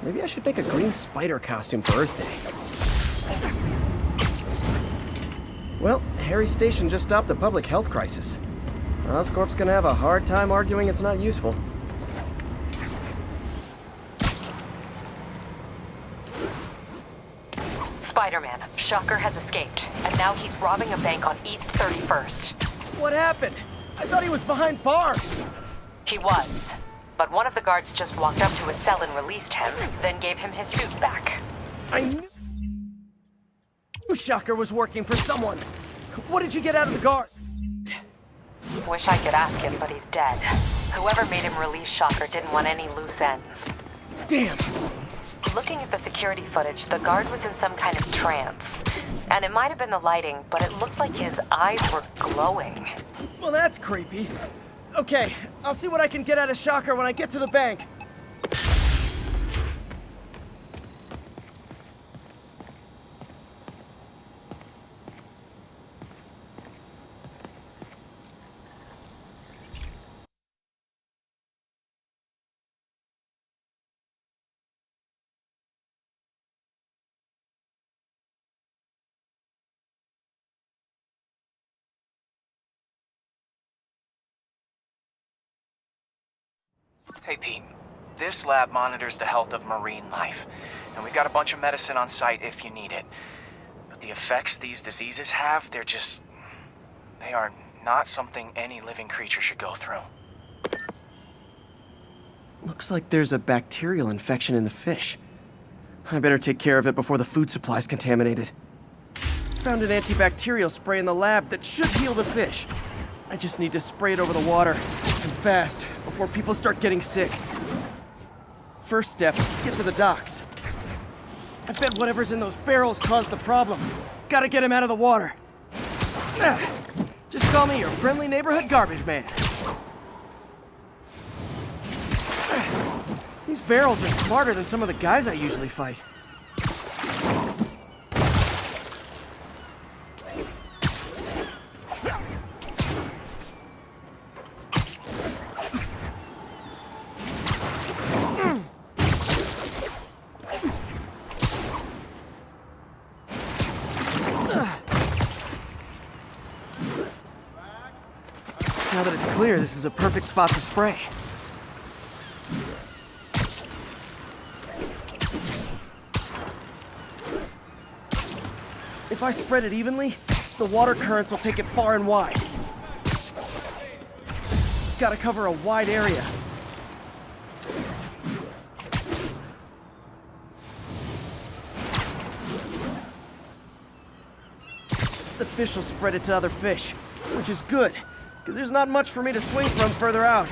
Maybe I should make a green spider costume for Earth Day. Well, Harry's station just stopped a public health crisis. Oscorp's gonna have a hard time arguing it's not useful. Spider-Man, Shocker has escaped, and now he's robbing a bank on East 31st. What happened? I thought he was behind bars. He was. But one of the guards just walked up to his cell and released him, then gave him his suit back. I knew Shocker was working for someone. What did you get out of the guard? Wish I could ask him, but he's dead. Whoever made him release Shocker didn't want any loose ends. Damn. Looking at the security footage, the guard was in some kind of trance. And it might have been the lighting, but it looked like his eyes were glowing. Well, that's creepy. Okay, I'll see what I can get out of Shocker when I get to the bank. Hey, Pete. This lab monitors the health of marine life, and we've got a bunch of medicine on site if you need it. But the effects these diseases have, they are not something any living creature should go through. Looks like there's a bacterial infection in the fish. I better take care of it before the food supply's contaminated. Found an antibacterial spray in the lab that should heal the fish. I just need to spray it over the water, and fast, before people start getting sick. First step, get to the docks. I bet whatever's in those barrels caused the problem. Gotta get him out of the water. Just call me your friendly neighborhood garbage man. These barrels are smarter than some of the guys I usually fight. Now that it's clear, this is a perfect spot to spray. If I spread it evenly, the water currents will take it far and wide. Gotta cover a wide area. The fish will spread it to other fish, which is good, because there's not much for me to swing from further out.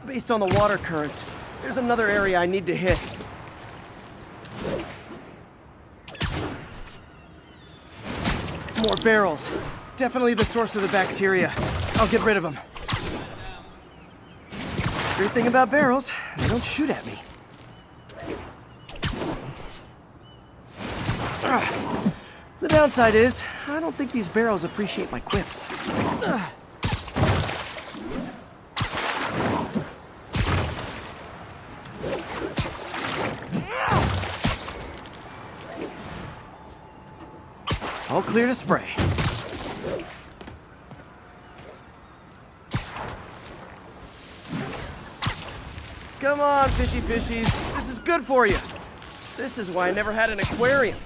Based on the water currents, there's another area I need to hit. More barrels. Definitely the source of the bacteria. I'll get rid of them. Great thing about barrels, they don't shoot at me. The downside is, I don't think these barrels appreciate my quips. All clear to spray. Come on, fishy fishies. This is good for you. This is why I never had an aquarium.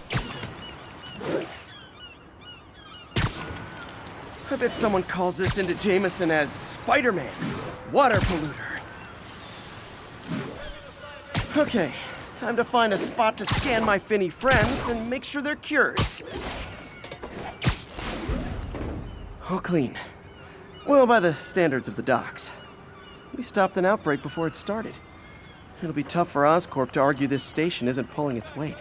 I bet someone calls this into Jameson as Spider-Man, water polluter. Okay, time to find a spot to scan my finny friends and make sure they're cured. All clean. Well, by the standards of the docks. We stopped an outbreak before it started. It'll be tough for Oscorp to argue this station isn't pulling its weight.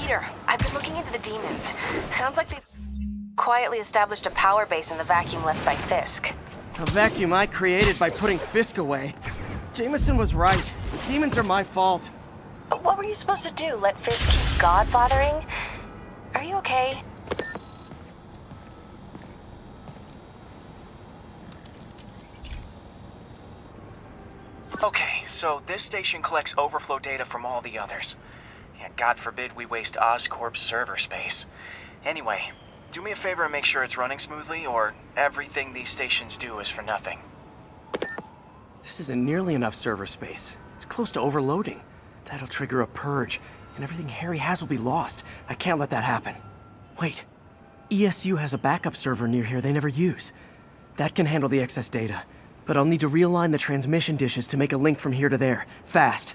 Peter, I've been looking into the demons. Sounds like they've quietly established a power base in the vacuum left by Fisk. A vacuum I created by putting Fisk away. Jameson was right. The demons are my fault. What were you supposed to do? Let Fisk keep godfathering? Are you okay? Okay, so this station collects overflow data from all the others. Yeah, God forbid we waste Oscorp's server space. Anyway, do me a favor and make sure it's running smoothly, or everything these stations do is for nothing. This isn't nearly enough server space. It's close to overloading. That'll trigger a purge, and everything Harry has will be lost. I can't let that happen. Wait. ESU has a backup server near here they never use. That can handle the excess data, but I'll need to realign the transmission dishes to make a link from here to there. Fast.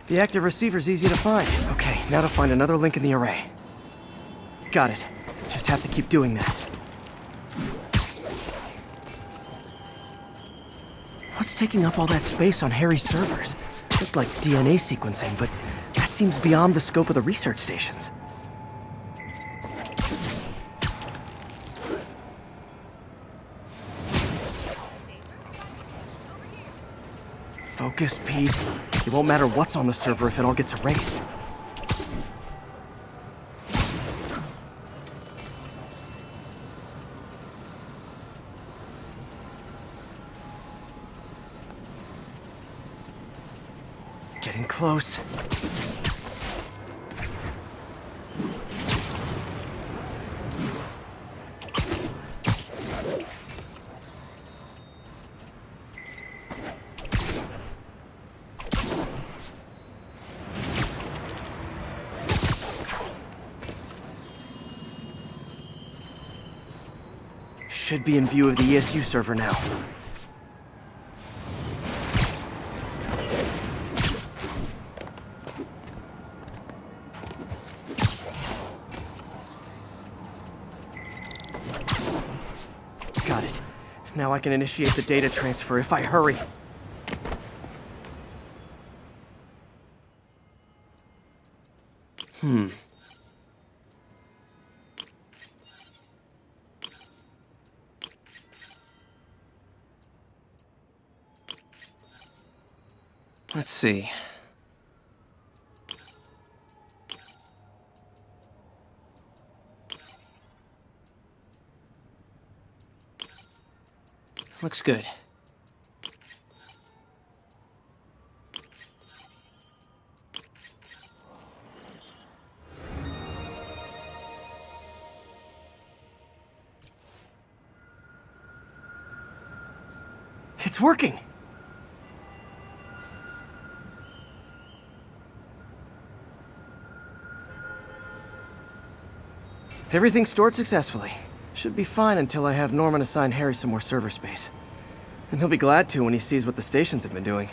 The active receiver's easy to find. Okay, now to find another link in the array. Got it. Just have to keep doing that. What's taking up all that space on Harry's servers? Looked like DNA sequencing, but that seems beyond the scope of the research stations. Focus, Pete. It won't matter what's on the server if it all gets erased. Getting close. Should be in view of the ESU server now. Got it. Now I can initiate the data transfer if I hurry. Let's see. Looks good. It's working! Everything's stored successfully. Should be fine until I have Norman assign Harry some more server space. And he'll be glad to when he sees what the stations have been doing.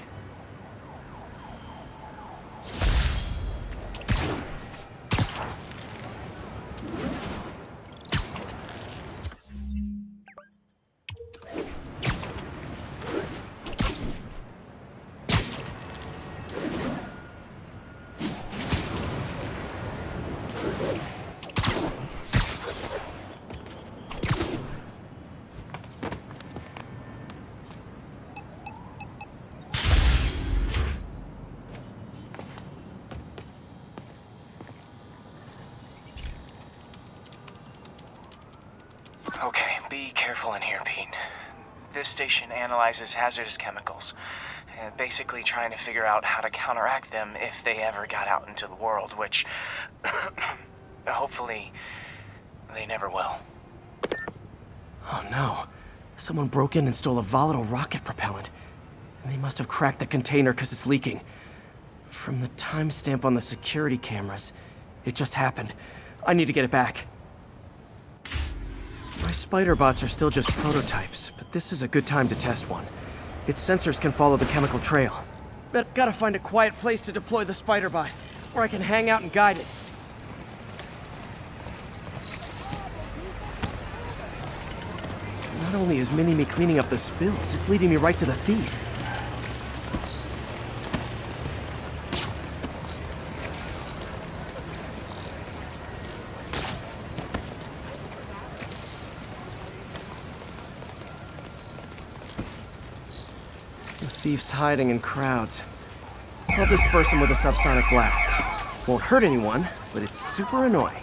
Okay, be careful in here, Pete. This station analyzes hazardous chemicals, basically trying to figure out how to counteract them if they ever got out into the world, which hopefully they never will. Oh no. Someone broke in and stole a volatile rocket propellant. And they must have cracked the container because it's leaking. From the timestamp on the security cameras, it just happened. I need to get it back. My spider bots are still just prototypes, but this is a good time to test one. Its sensors can follow the chemical trail. But gotta find a quiet place to deploy the spider bot, where I can hang out and guide it. Not only is Mini-Me cleaning up the spills, it's leading me right to the thief. thieves hiding in crowds. I'll disperse them with a subsonic blast. Won't hurt anyone, but it's super annoying.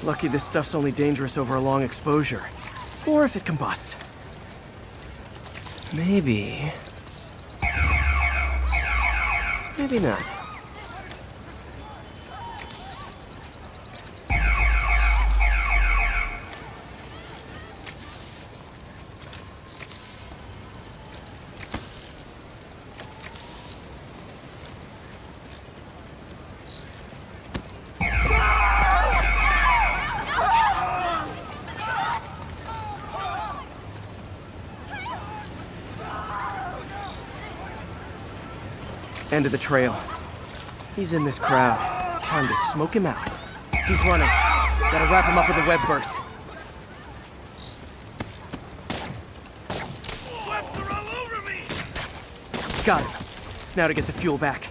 Lucky this stuff's only dangerous over a long exposure. Or if it combusts. Maybe... maybe not. End of the trail. He's in this crowd. Time to smoke him out. He's running. Gotta wrap him up with a web burst. Webs are all over me! Got him. Now to get the fuel back.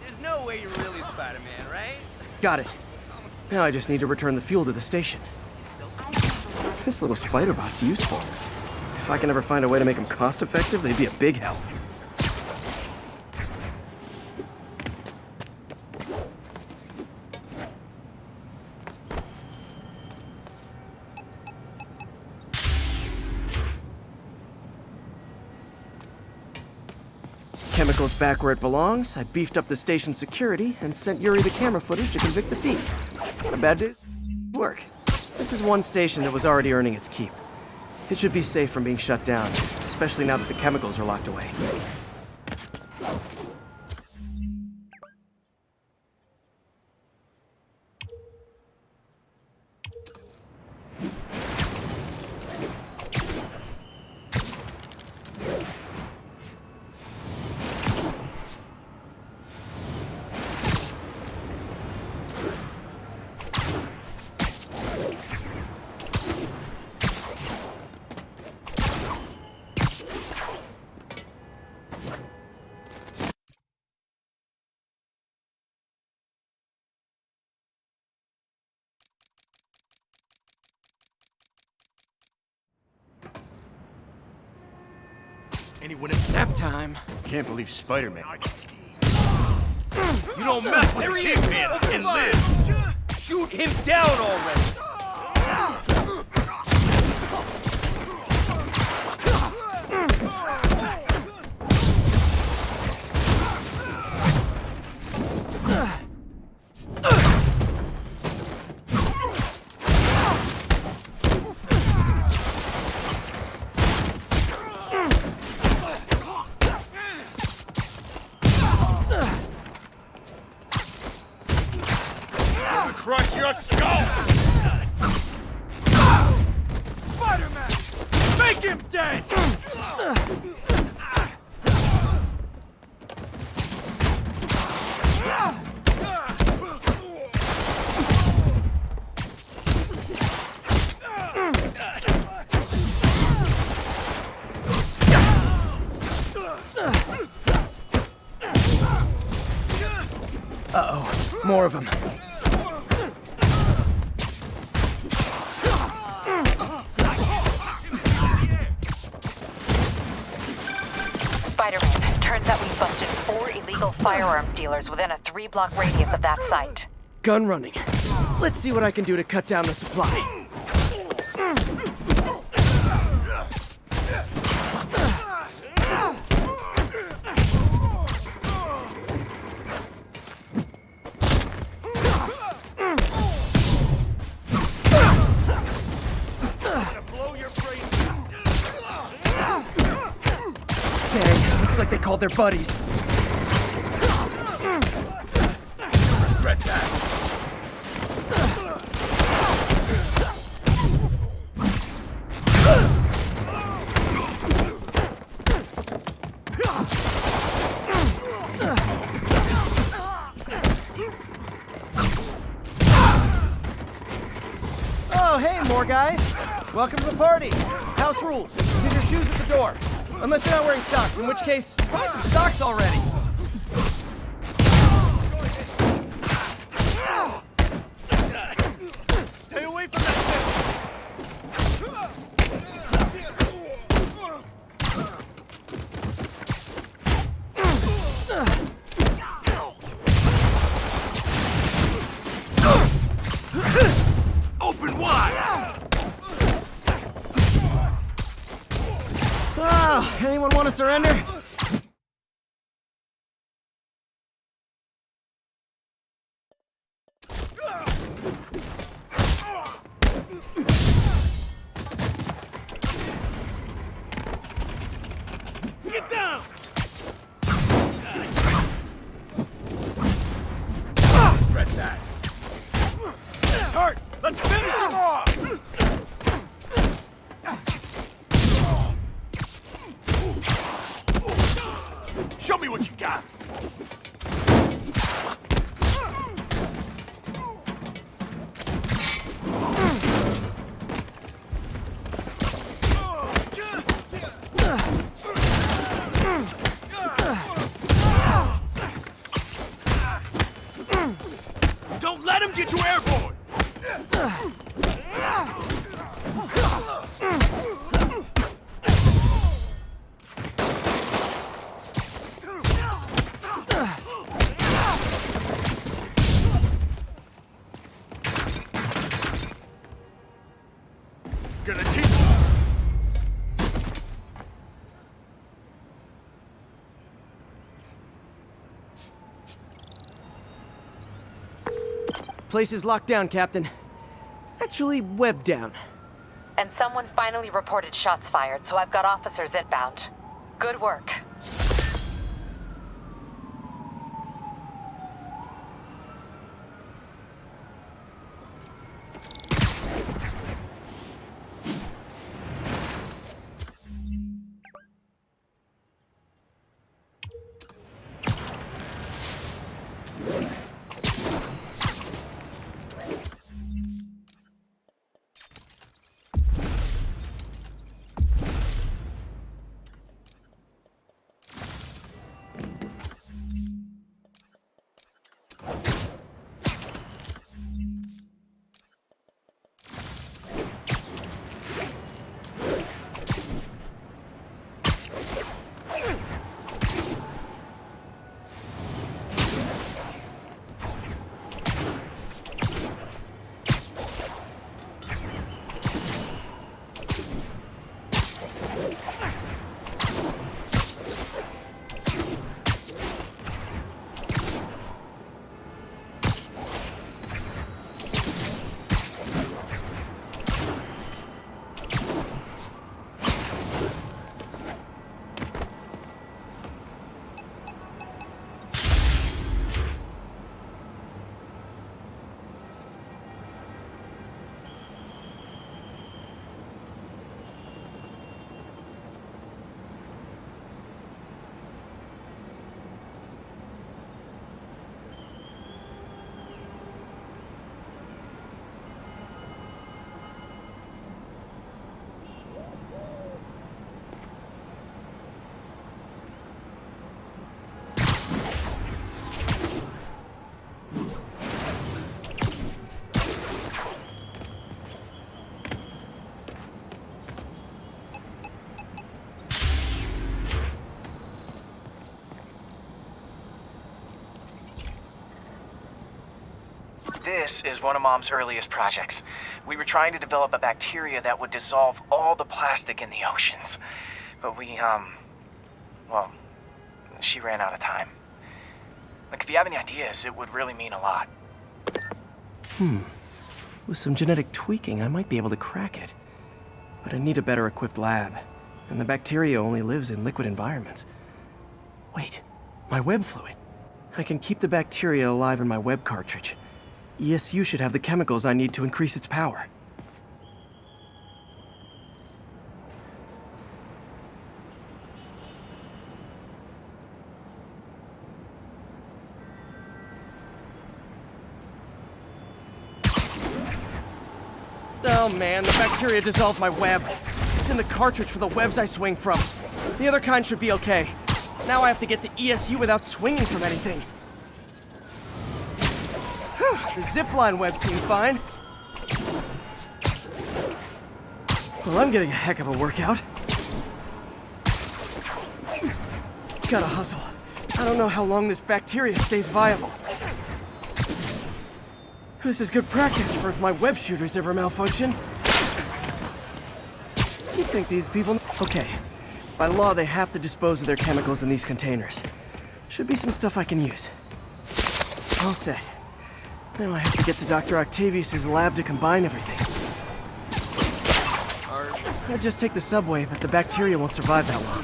There's no way you're really Spider-Man, right? Got it. Now I just need to return the fuel to the station. This little spider bot's useful. If I can ever find a way to make them cost-effective, they'd be a big help. Chemicals back where it belongs. I beefed up the station's security and sent Yuri the camera footage to convict the thief. Not a bad day. Work. This is one station that was already earning its keep. It should be safe from being shut down, especially now that the chemicals are locked away. Anyone at nap time? Can't believe Spider-Man. You don't mess with the Kingpin and live! Shoot him down already! Crush your skull! Spider-Man! Make him dead! Uh-oh. More of them. Spider-Man, turns out we busted 4 illegal firearms dealers within a 3-block radius of that site. Gun running. Let's see what I can do to cut down the supply. Dang, looks like they called their buddies. Regret that. Oh, hey, more guys. Welcome to the party. House rules. Leave your shoes at the door. Unless you're not wearing socks, in which case, buy some socks already. Stay away from that thing! to surrender? Get down! Regret that. Hurt! Let's finish him off! Show me what you got! Don't let him get you airborne! Gonna keep... Place is locked down, Captain. Actually, webbed down. And someone finally reported shots fired, so I've got officers inbound. Good work. This is one of Mom's earliest projects. We were trying to develop a bacteria that would dissolve all the plastic in the oceans. But well, she ran out of time. Like, if you have any ideas, it would really mean a lot. With some genetic tweaking, I might be able to crack it. But I need a better equipped lab. And the bacteria only lives in liquid environments. Wait, my web fluid. I can keep the bacteria alive in my web cartridge. ESU should have the chemicals I need to increase its power. Oh man, the bacteria dissolved my web. It's in the cartridge for the webs I swing from. The other kind should be okay. Now I have to get to ESU without swinging from anything. The zipline web seemed fine. Well, I'm getting a heck of a workout. Gotta hustle. I don't know how long this bacteria stays viable. This is good practice for if my web shooters ever malfunction. You'd think these people... Okay, By law, they have to dispose of their chemicals in these containers. Should be some stuff I can use. All set. Now I have to get to Dr. Octavius's lab to combine everything. I'd just take the subway, but the bacteria won't survive that long.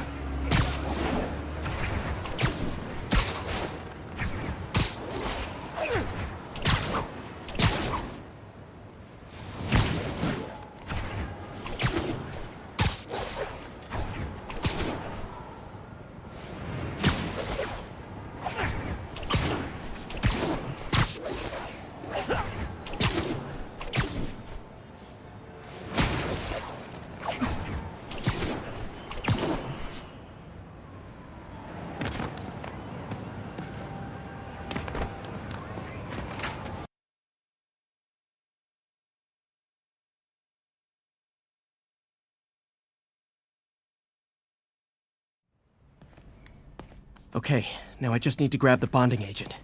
Okay, now I just need to grab the bonding agent.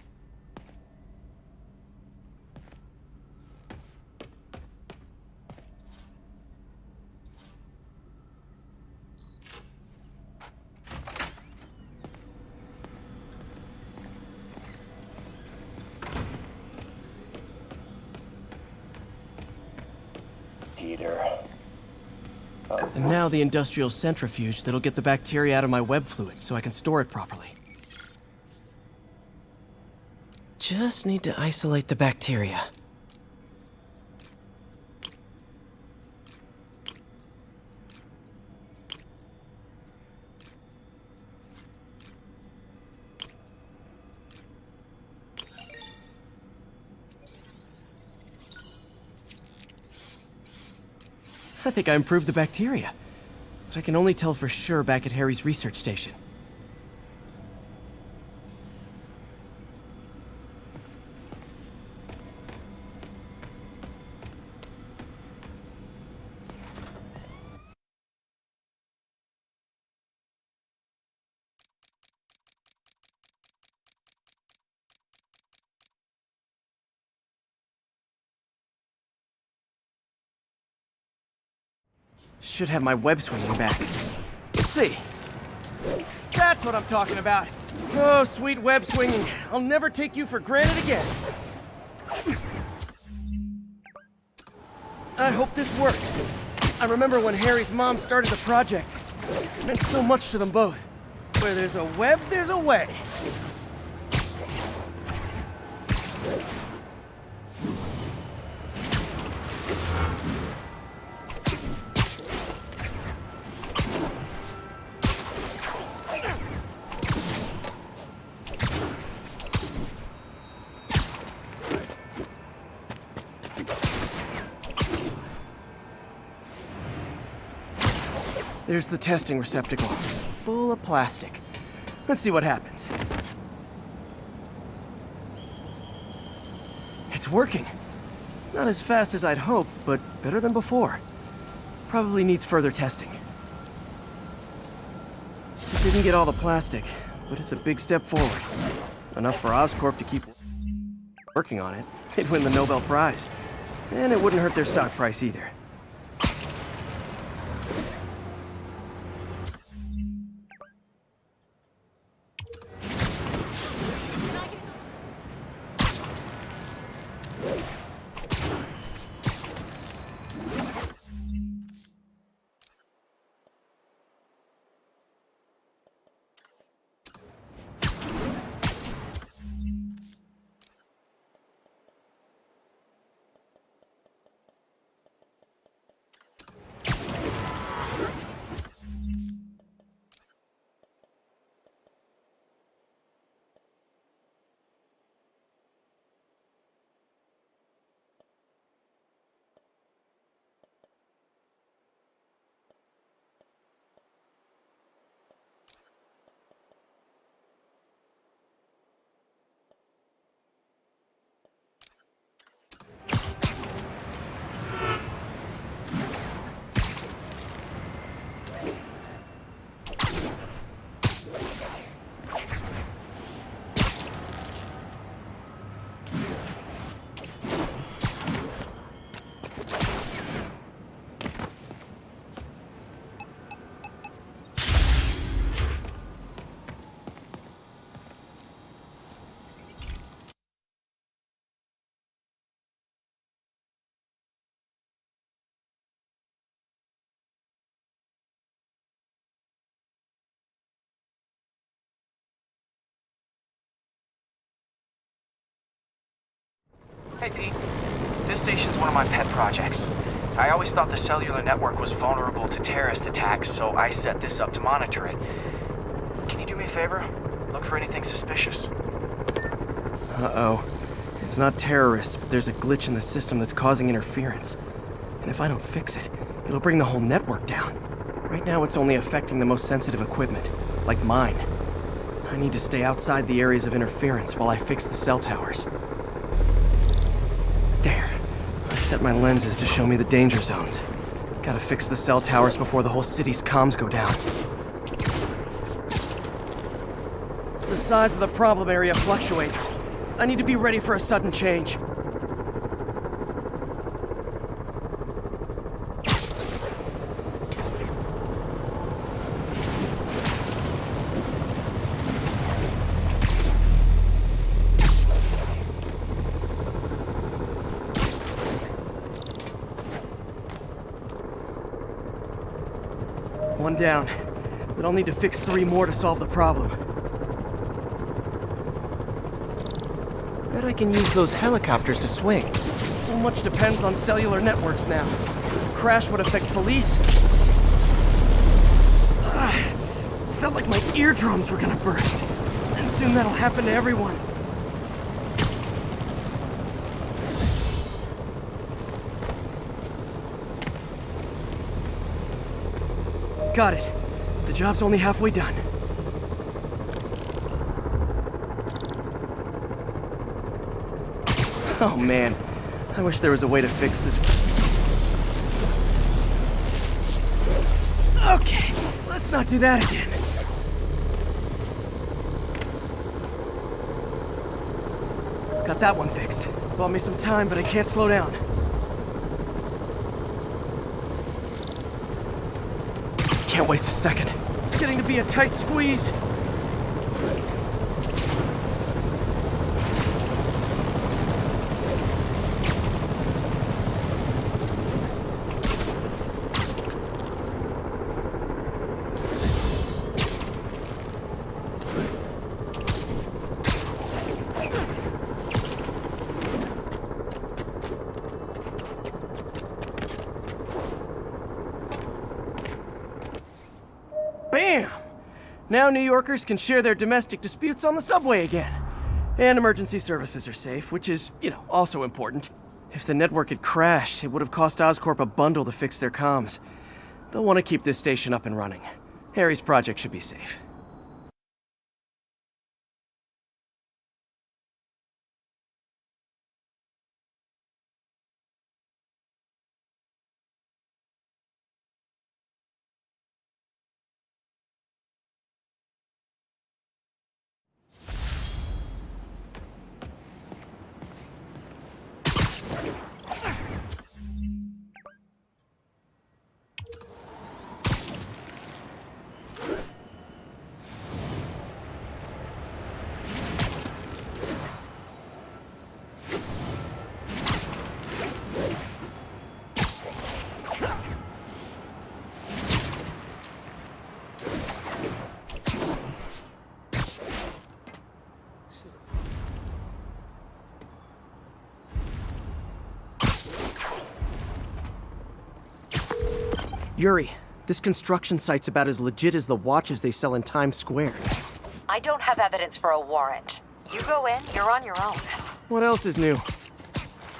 Peter. And now the industrial centrifuge that'll get the bacteria out of my web fluid so I can store it properly. Just need to isolate the bacteria. I think I improved the bacteria, but I can only tell for sure back at Harry's research station. Should have my web swinging back. Let's see. That's what I'm talking about. Oh, sweet web swinging. I'll never take you for granted again. I hope this works. I remember when Harry's mom started the project. It meant so much to them both. Where there's a web, there's a way. There's the testing receptacle, full of plastic. Let's see what happens. It's working. Not as fast as I'd hoped, but better than before. Probably needs further testing. It didn't get all the plastic, but it's a big step forward. Enough for Oscorp to keep working on it. They'd win the Nobel Prize. And it wouldn't hurt their stock price either. Hey, Pete. This station's one of my pet projects. I always thought the cellular network was vulnerable to terrorist attacks, so I set this up to monitor it. Can you do me a favor? Look for anything suspicious. Uh-oh. It's not terrorists, but there's a glitch in the system that's causing interference. And if I don't fix it, it'll bring the whole network down. Right now, it's only affecting the most sensitive equipment, like mine. I need to stay outside the areas of interference while I fix the cell towers. There. I set my lenses to show me the danger zones. Gotta fix the cell towers before the whole city's comms go down. The size of the problem area fluctuates. I need to be ready for a sudden change. One down, but I'll need to fix 3 more to solve the problem. Bet I can use those helicopters to swing. So much depends on cellular networks now. A crash would affect police. Felt like my eardrums were gonna burst. And soon that'll happen to everyone. Got it. The job's only halfway done. Oh man, I wish there was a way to fix this. Okay, let's not do that again. Got that one fixed. Bought me some time, but I can't slow down. Can't waste a second. It's getting to be a tight squeeze. Bam! Now New Yorkers can share their domestic disputes on the subway again. And emergency services are safe, which is, also important. If the network had crashed, it would have cost Oscorp a bundle to fix their comms. They'll want to keep this station up and running. Harry's project should be safe. Yuri, this construction site's about as legit as the watches they sell in Times Square. I don't have evidence for a warrant. You go in, you're on your own. What else is new?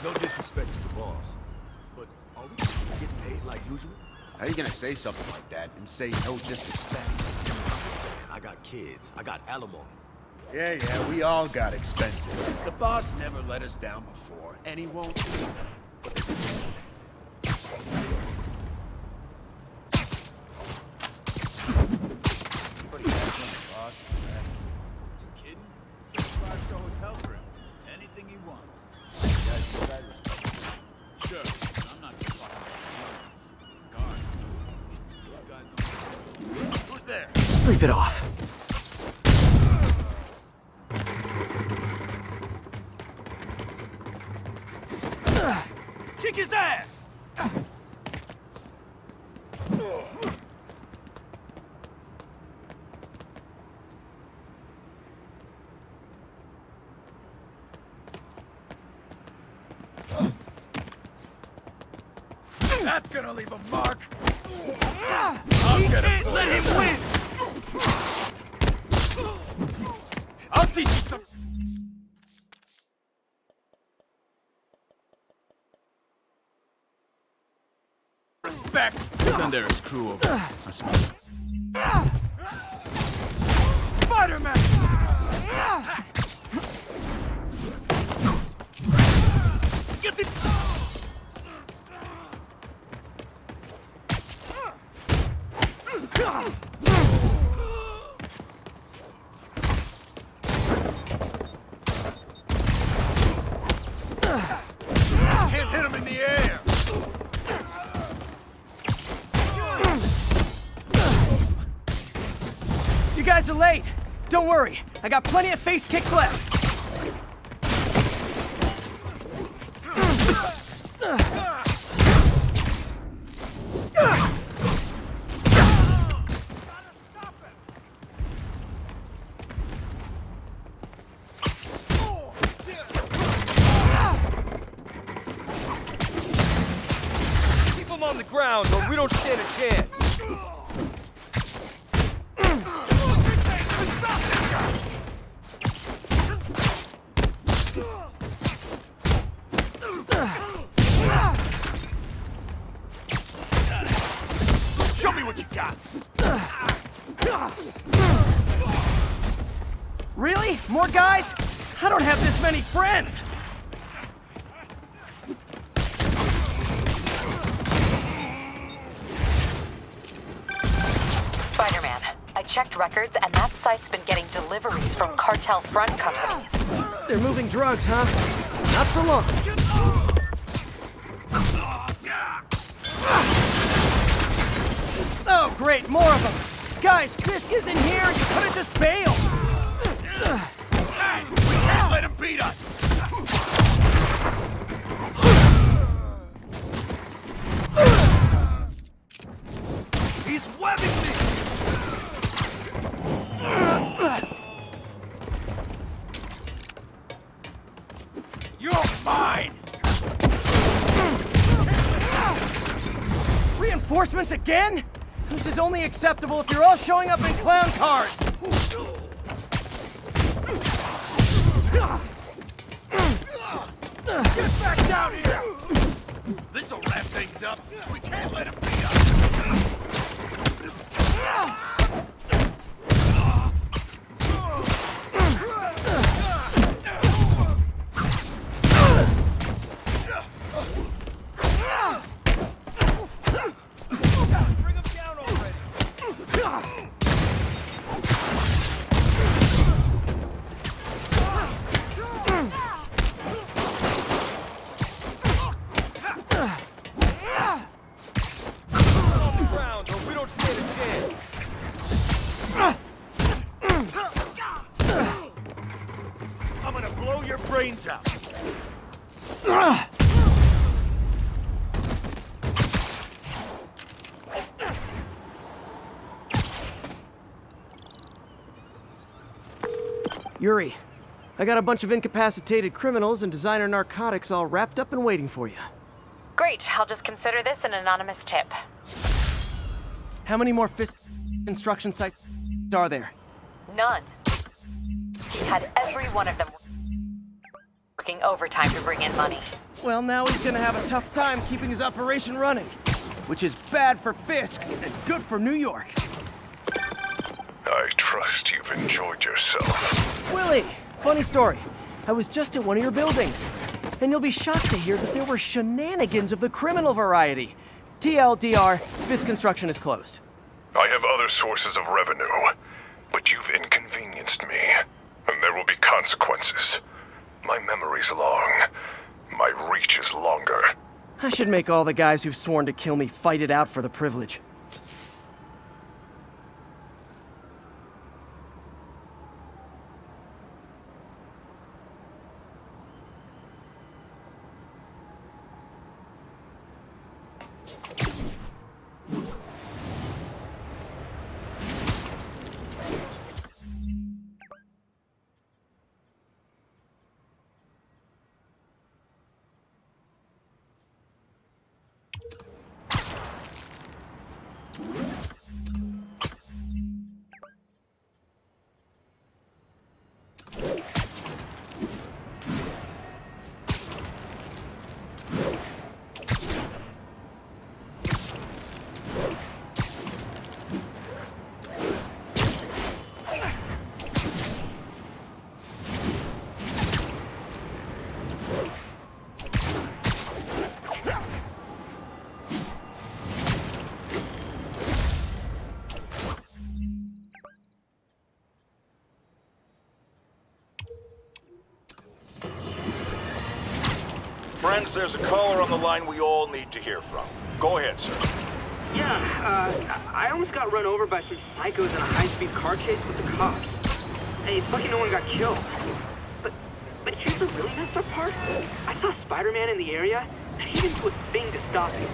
No disrespect to the boss, but are we getting paid like usual? How you gonna say something like that and say no disrespect? I got kids. I got alimony. Yeah, we all got expenses. The boss never let us down before, and he won't. Sleep it off. Kick his ass! That's gonna leave a mark. I'll get him. Let him win. I'll teach you some respect. Send Eric's crew over. I smell it. Spider-Man! Get the... Can't hit him in the air! You guys are late. Don't worry, I got plenty of face kicks left. Keep him on the ground or we don't stand a chance. Show me what you got! Really? More guys? I don't have this many friends. Spider-Man, I checked records and that site's been getting deliveries from cartel front companies. They're moving drugs, huh? Not for long. Oh, great, more of them. Guys, Fisk is in here. You could have just bailed. Hey, we can't let him beat us! He's webbing me! You're mine! Reinforcements again? This is only acceptable if you're all showing up in clown cars. Get back down here! This'll wrap things up. We can't let him beat us. Bring him down already. On the ground, or we don't stand a chance. I'm gonna blow your brains out. Yuri, I got a bunch of incapacitated criminals and designer narcotics all wrapped up and waiting for you. Great, I'll just consider this an anonymous tip. How many more Fisk construction sites are there? None. He had every one of them working overtime to bring in money. Well, now he's gonna have a tough time keeping his operation running, which is bad for Fisk and good for New York. I trust you've enjoyed yourself. Willie, funny story. I was just at one of your buildings, and you'll be shocked to hear that there were shenanigans of the criminal variety. TLDR, Fisk Construction is closed. I have other sources of revenue, but you've inconvenienced me, and there will be consequences. My memory's long. My reach is longer. I should make all the guys who've sworn to kill me fight it out for the privilege. Friends, there's a caller on the line we all need to hear from. Go ahead, sir. Yeah, I almost got run over by some psychos in a high-speed car chase with the cops. Hey, it's lucky no one got killed. But here's the really messed up part. I saw Spider-Man in the area, and he didn't do a thing to stop him.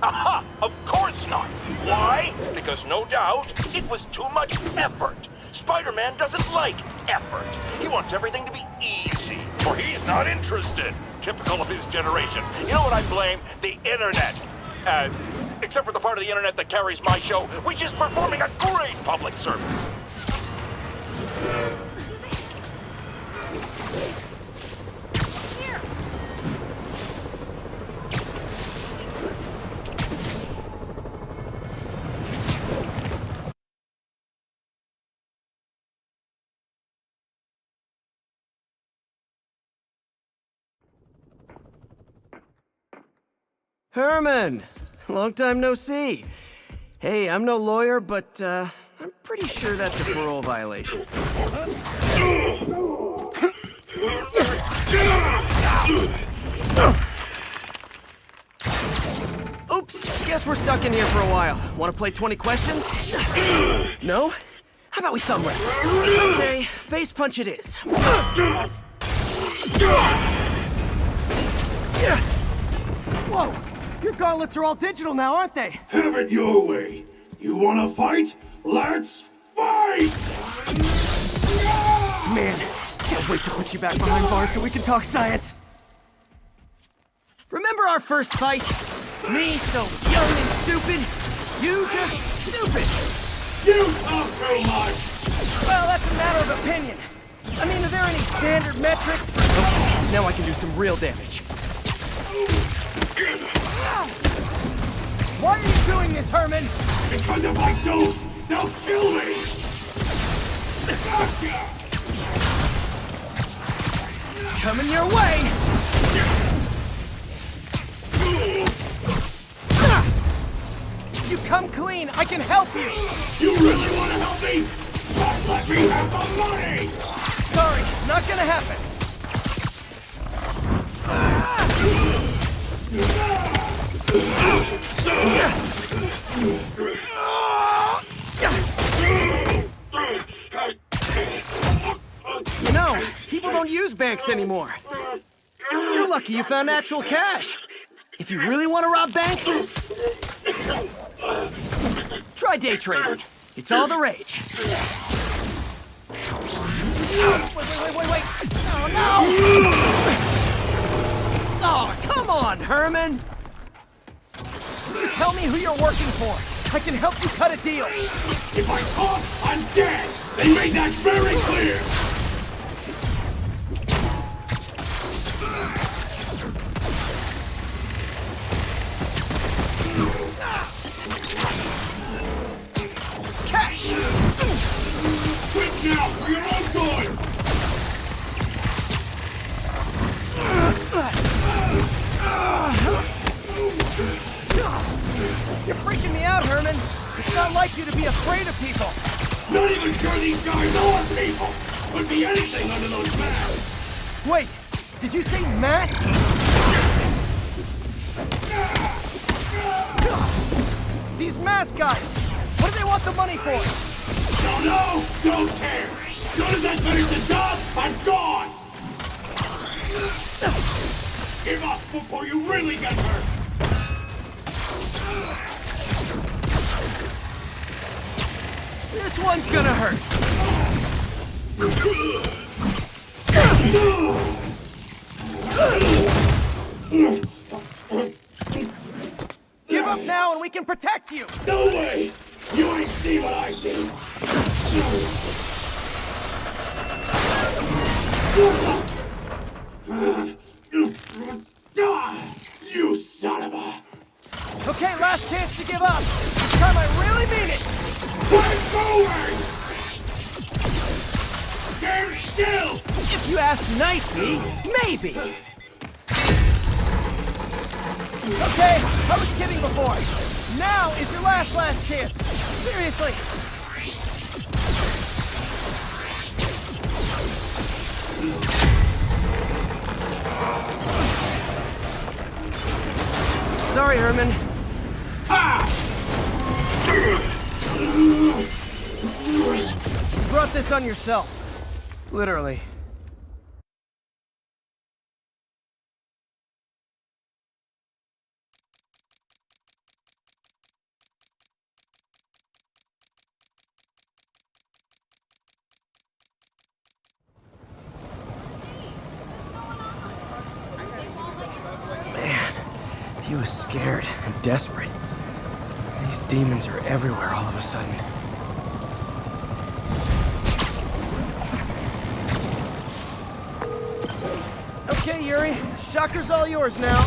Aha! Of course not! Why? Because no doubt, it was too much effort. Spider-Man doesn't like effort. He wants everything to be easy, or he's not interested. Typical of his generation. You know what I blame? The internet. Except for the part of the internet that carries my show, which is performing a great public service. Herman! Long time no see. Hey, I'm no lawyer, but I'm pretty sure that's a parole violation. Oops, guess we're stuck in here for a while. Want to play 20 questions? No? How about we thumb wrestle? Okay, face punch it is. Whoa! Your gauntlets are all digital now, aren't they? Have it your way. You wanna fight? Let's fight! Man, can't wait to put you back behind bars so we can talk science. Remember our first fight? Me so young and stupid, you just stupid. You talk too much! Well, that's a matter of opinion. I mean, are there any standard metrics? Okay, now I can do some real damage. Why are you doing this, Herman? Because if I don't, they'll kill me! Coming your way! You come clean, I can help you! You really want to help me? Just let me have the money! Sorry, not gonna happen. You know, people don't use banks anymore. You're lucky you found actual cash. If you really want to rob banks, try day trading. It's all the rage. Wait. Oh, no! Oh, come on, Herman! Tell me who you're working for. I can help you cut a deal. If I talk, I'm dead! They made that very clear! Catch! Quick now, for your own good! You're freaking me out, Herman. It's not like you to be afraid of people. Not even sure these guys are people! Could be anything under those masks! Wait, did you say masks? These mask guys, what do they want the money for? Don't know, don't care! Soon as I finish the job, I'm gone! Give up before you really get hurt! This one's gonna hurt. Give up now and we can protect you! No way! You ain't see what I see! You son of a... Okay, last chance to give up. This time I really mean it. I'm going! Stand still! If you ask nicely, maybe. Okay, I was kidding before. Now is your last chance. Seriously. Sorry, Herman. You brought this on yourself. Literally. Man, he was scared and desperate. These demons are everywhere all of a sudden. Okay, Yuri. Shocker's all yours now.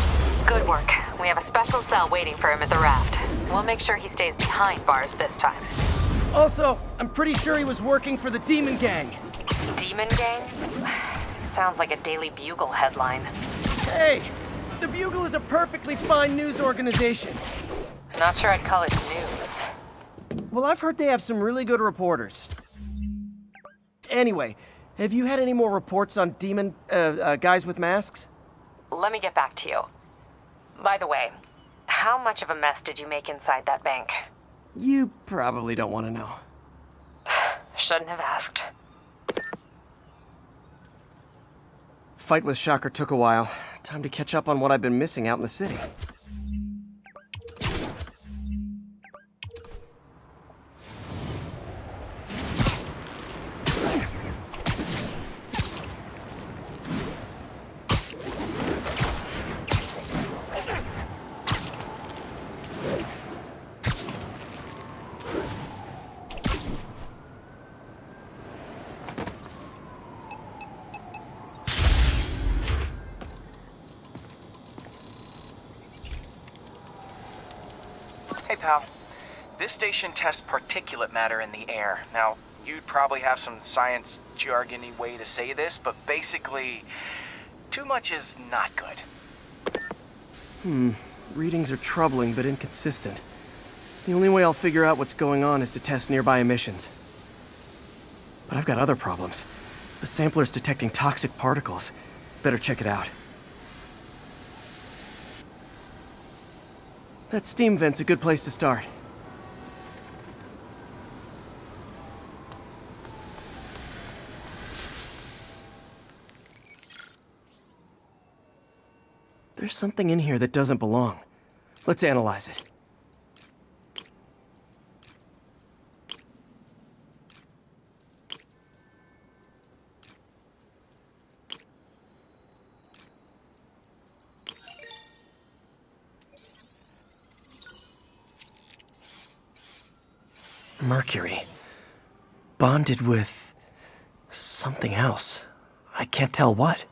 Good work. We have a special cell waiting for him at the raft. We'll make sure he stays behind bars this time. Also, I'm pretty sure he was working for the Demon Gang. Demon Gang? Sounds like a Daily Bugle headline. Hey, the Bugle is a perfectly fine news organization. Not sure I'd call it news. Well, I've heard they have some really good reporters. Anyway, have you had any more reports on demon, guys with masks? Let me get back to you. By the way, how much of a mess did you make inside that bank? You probably don't want to know. Shouldn't have asked. Fight with Shocker took a while. Time to catch up on what I've been missing out in the city. Hey, pal. This station tests particulate matter in the air. Now, you'd probably have some science jargony way to say this, but basically, too much is not good. Readings are troubling but inconsistent. The only way I'll figure out what's going on is to test nearby emissions. But I've got other problems. The sampler's detecting toxic particles. Better check it out. That steam vent's a good place to start. There's something in here that doesn't belong. Let's analyze it. Mercury. Bonded with something else. I can't tell what.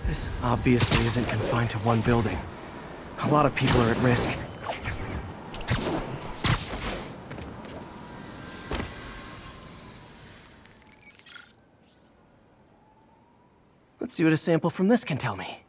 This obviously isn't confined to one building. A lot of people are at risk. Let's see what a sample from this can tell me.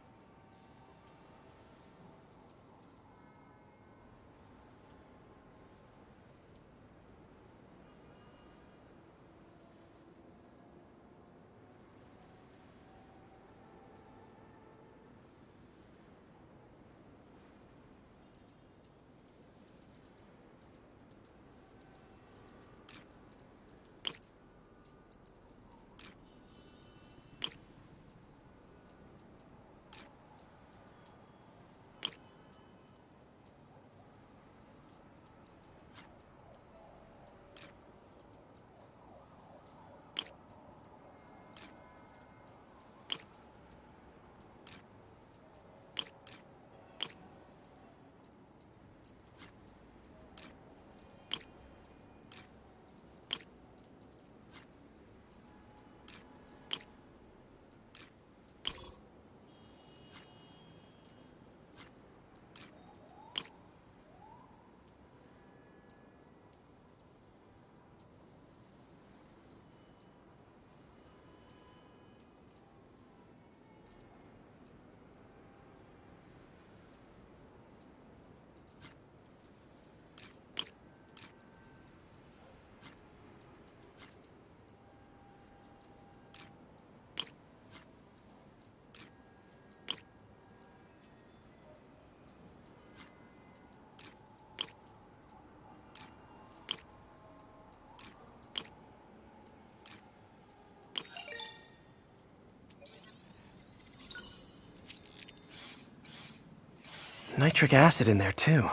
Nitric acid in there too,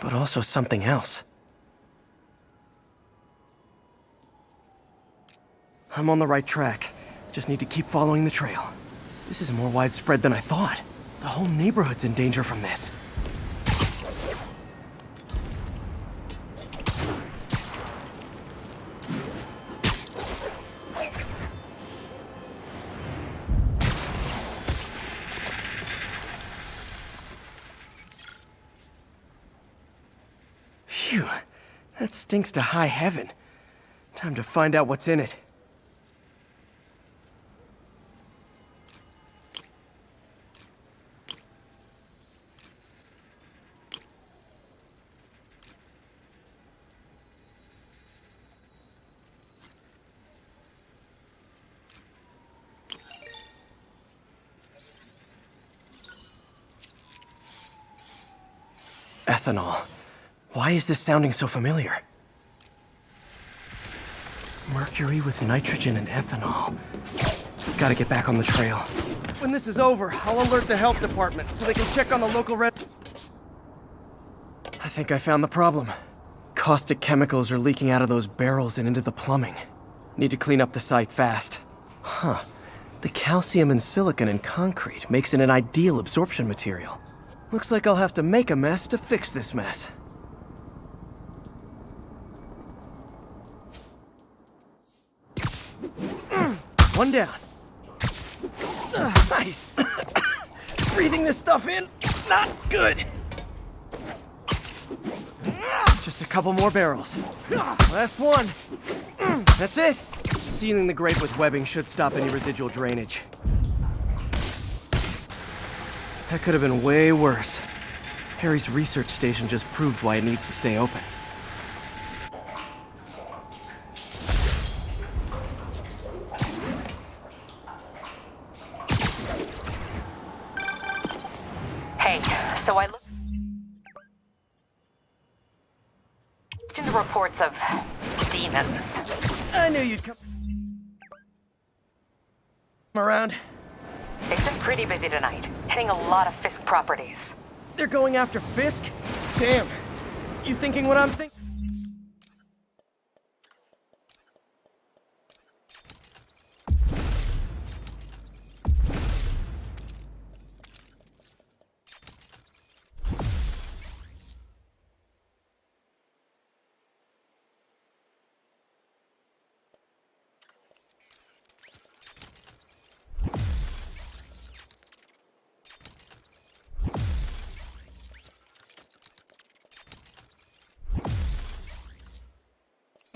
but also something else. I'm on the right track. Just need to keep following the trail. This is more widespread than I thought. The whole neighborhood's in danger from this. Phew, that stinks to high heaven. Time to find out what's in it. Ethanol. Why is this sounding so familiar? Mercury with nitrogen and ethanol. Gotta get back on the trail. When this is over, I'll alert the health department so they can check on the local I think I found the problem. Caustic chemicals are leaking out of those barrels and into the plumbing. Need to clean up the site fast. Huh. The calcium and silicon in concrete makes it an ideal absorption material. Looks like I'll have to make a mess to fix this mess. One down. Nice. Breathing this stuff in, not good. Just a couple more barrels. Last one. That's it. Sealing the grate with webbing should stop any residual drainage. That could have been way worse. Harry's research station just proved why it needs to stay open. Hey, so I looked into reports of demons. I knew you'd come around. It's been pretty busy tonight, hitting a lot of Fisk properties. They're going after Fisk? Damn. You thinking what I'm thinking?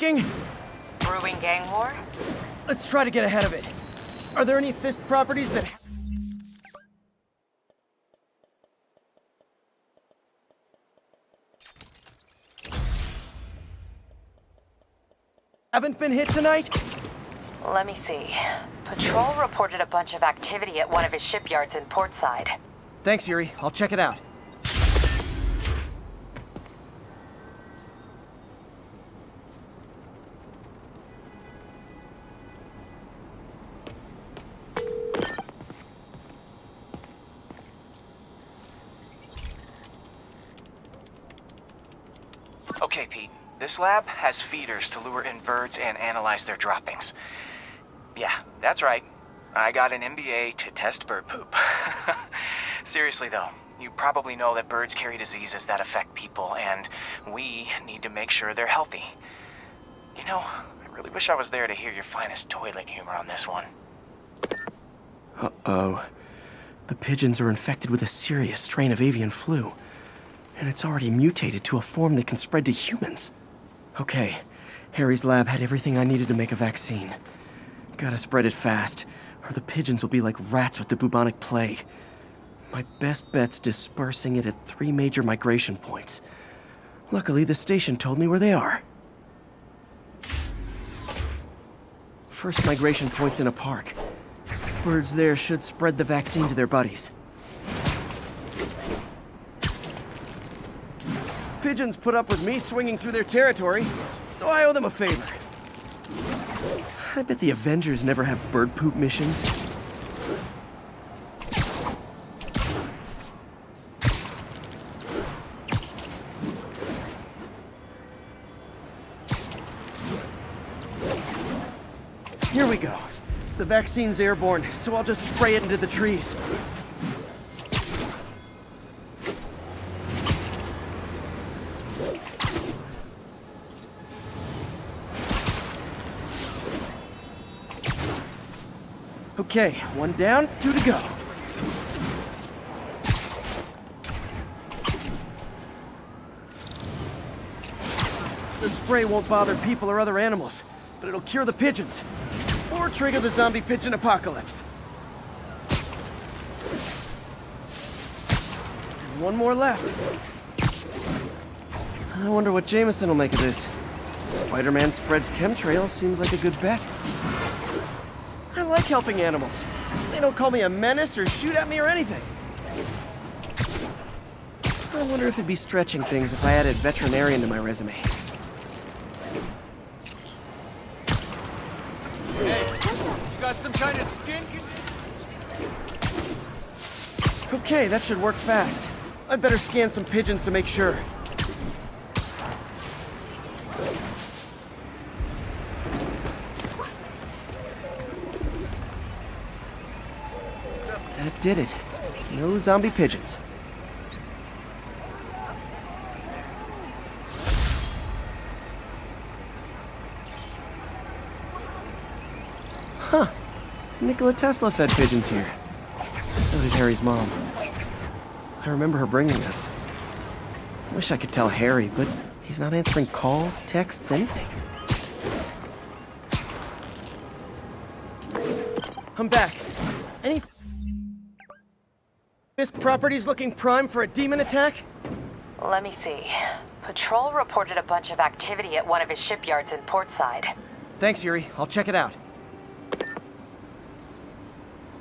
looking? Brewing gang war? Let's try to get ahead of it. Are there any Fist properties that... haven't been hit tonight? Let me see. Patrol reported a bunch of activity at one of his shipyards in Portside. Thanks, Yuri. I'll check it out. Okay, Pete. This lab has feeders to lure in birds and analyze their droppings. Yeah, that's right. I got an MBA to test bird poop. Seriously though, you probably know that birds carry diseases that affect people, and we need to make sure they're healthy. You know, I really wish I was there to hear your finest toilet humor on this one. Uh-oh. The pigeons are infected with a serious strain of avian flu, and it's already mutated to a form that can spread to humans. Okay, Harry's lab had everything I needed to make a vaccine. Gotta spread it fast, or the pigeons will be like rats with the bubonic plague. My best bet's dispersing it at 3 major migration points. Luckily, the station told me where they are. First migration point's in a park. Birds there should spread the vaccine to their buddies. Pigeons put up with me swinging through their territory, so I owe them a favor. I bet the Avengers never have bird poop missions. Here we go. The vaccine's airborne, so I'll just spray it into the trees. Okay, 1 down, 2 to go. The spray won't bother people or other animals, but it'll cure the pigeons. Or trigger the zombie pigeon apocalypse. And 1 more left. I wonder what Jameson will make of this. Spider-Man spreads chemtrails seems like a good bet. I like helping animals. They don't call me a menace or shoot at me or anything. I wonder if it'd be stretching things if I added veterinarian to my resume. Hey, you got some kind of skin condition? Okay, that should work fast. I'd better scan some pigeons to make sure. That did it. No zombie pigeons. Huh. Nikola Tesla fed pigeons here. So did Harry's mom. I remember her bringing this. I wish I could tell Harry, but he's not answering calls, texts, anything. I'm back. Any Fisk properties looking prime for a demon attack? Let me see. Patrol reported a bunch of activity at one of his shipyards in Portside. Thanks, Yuri. I'll check it out.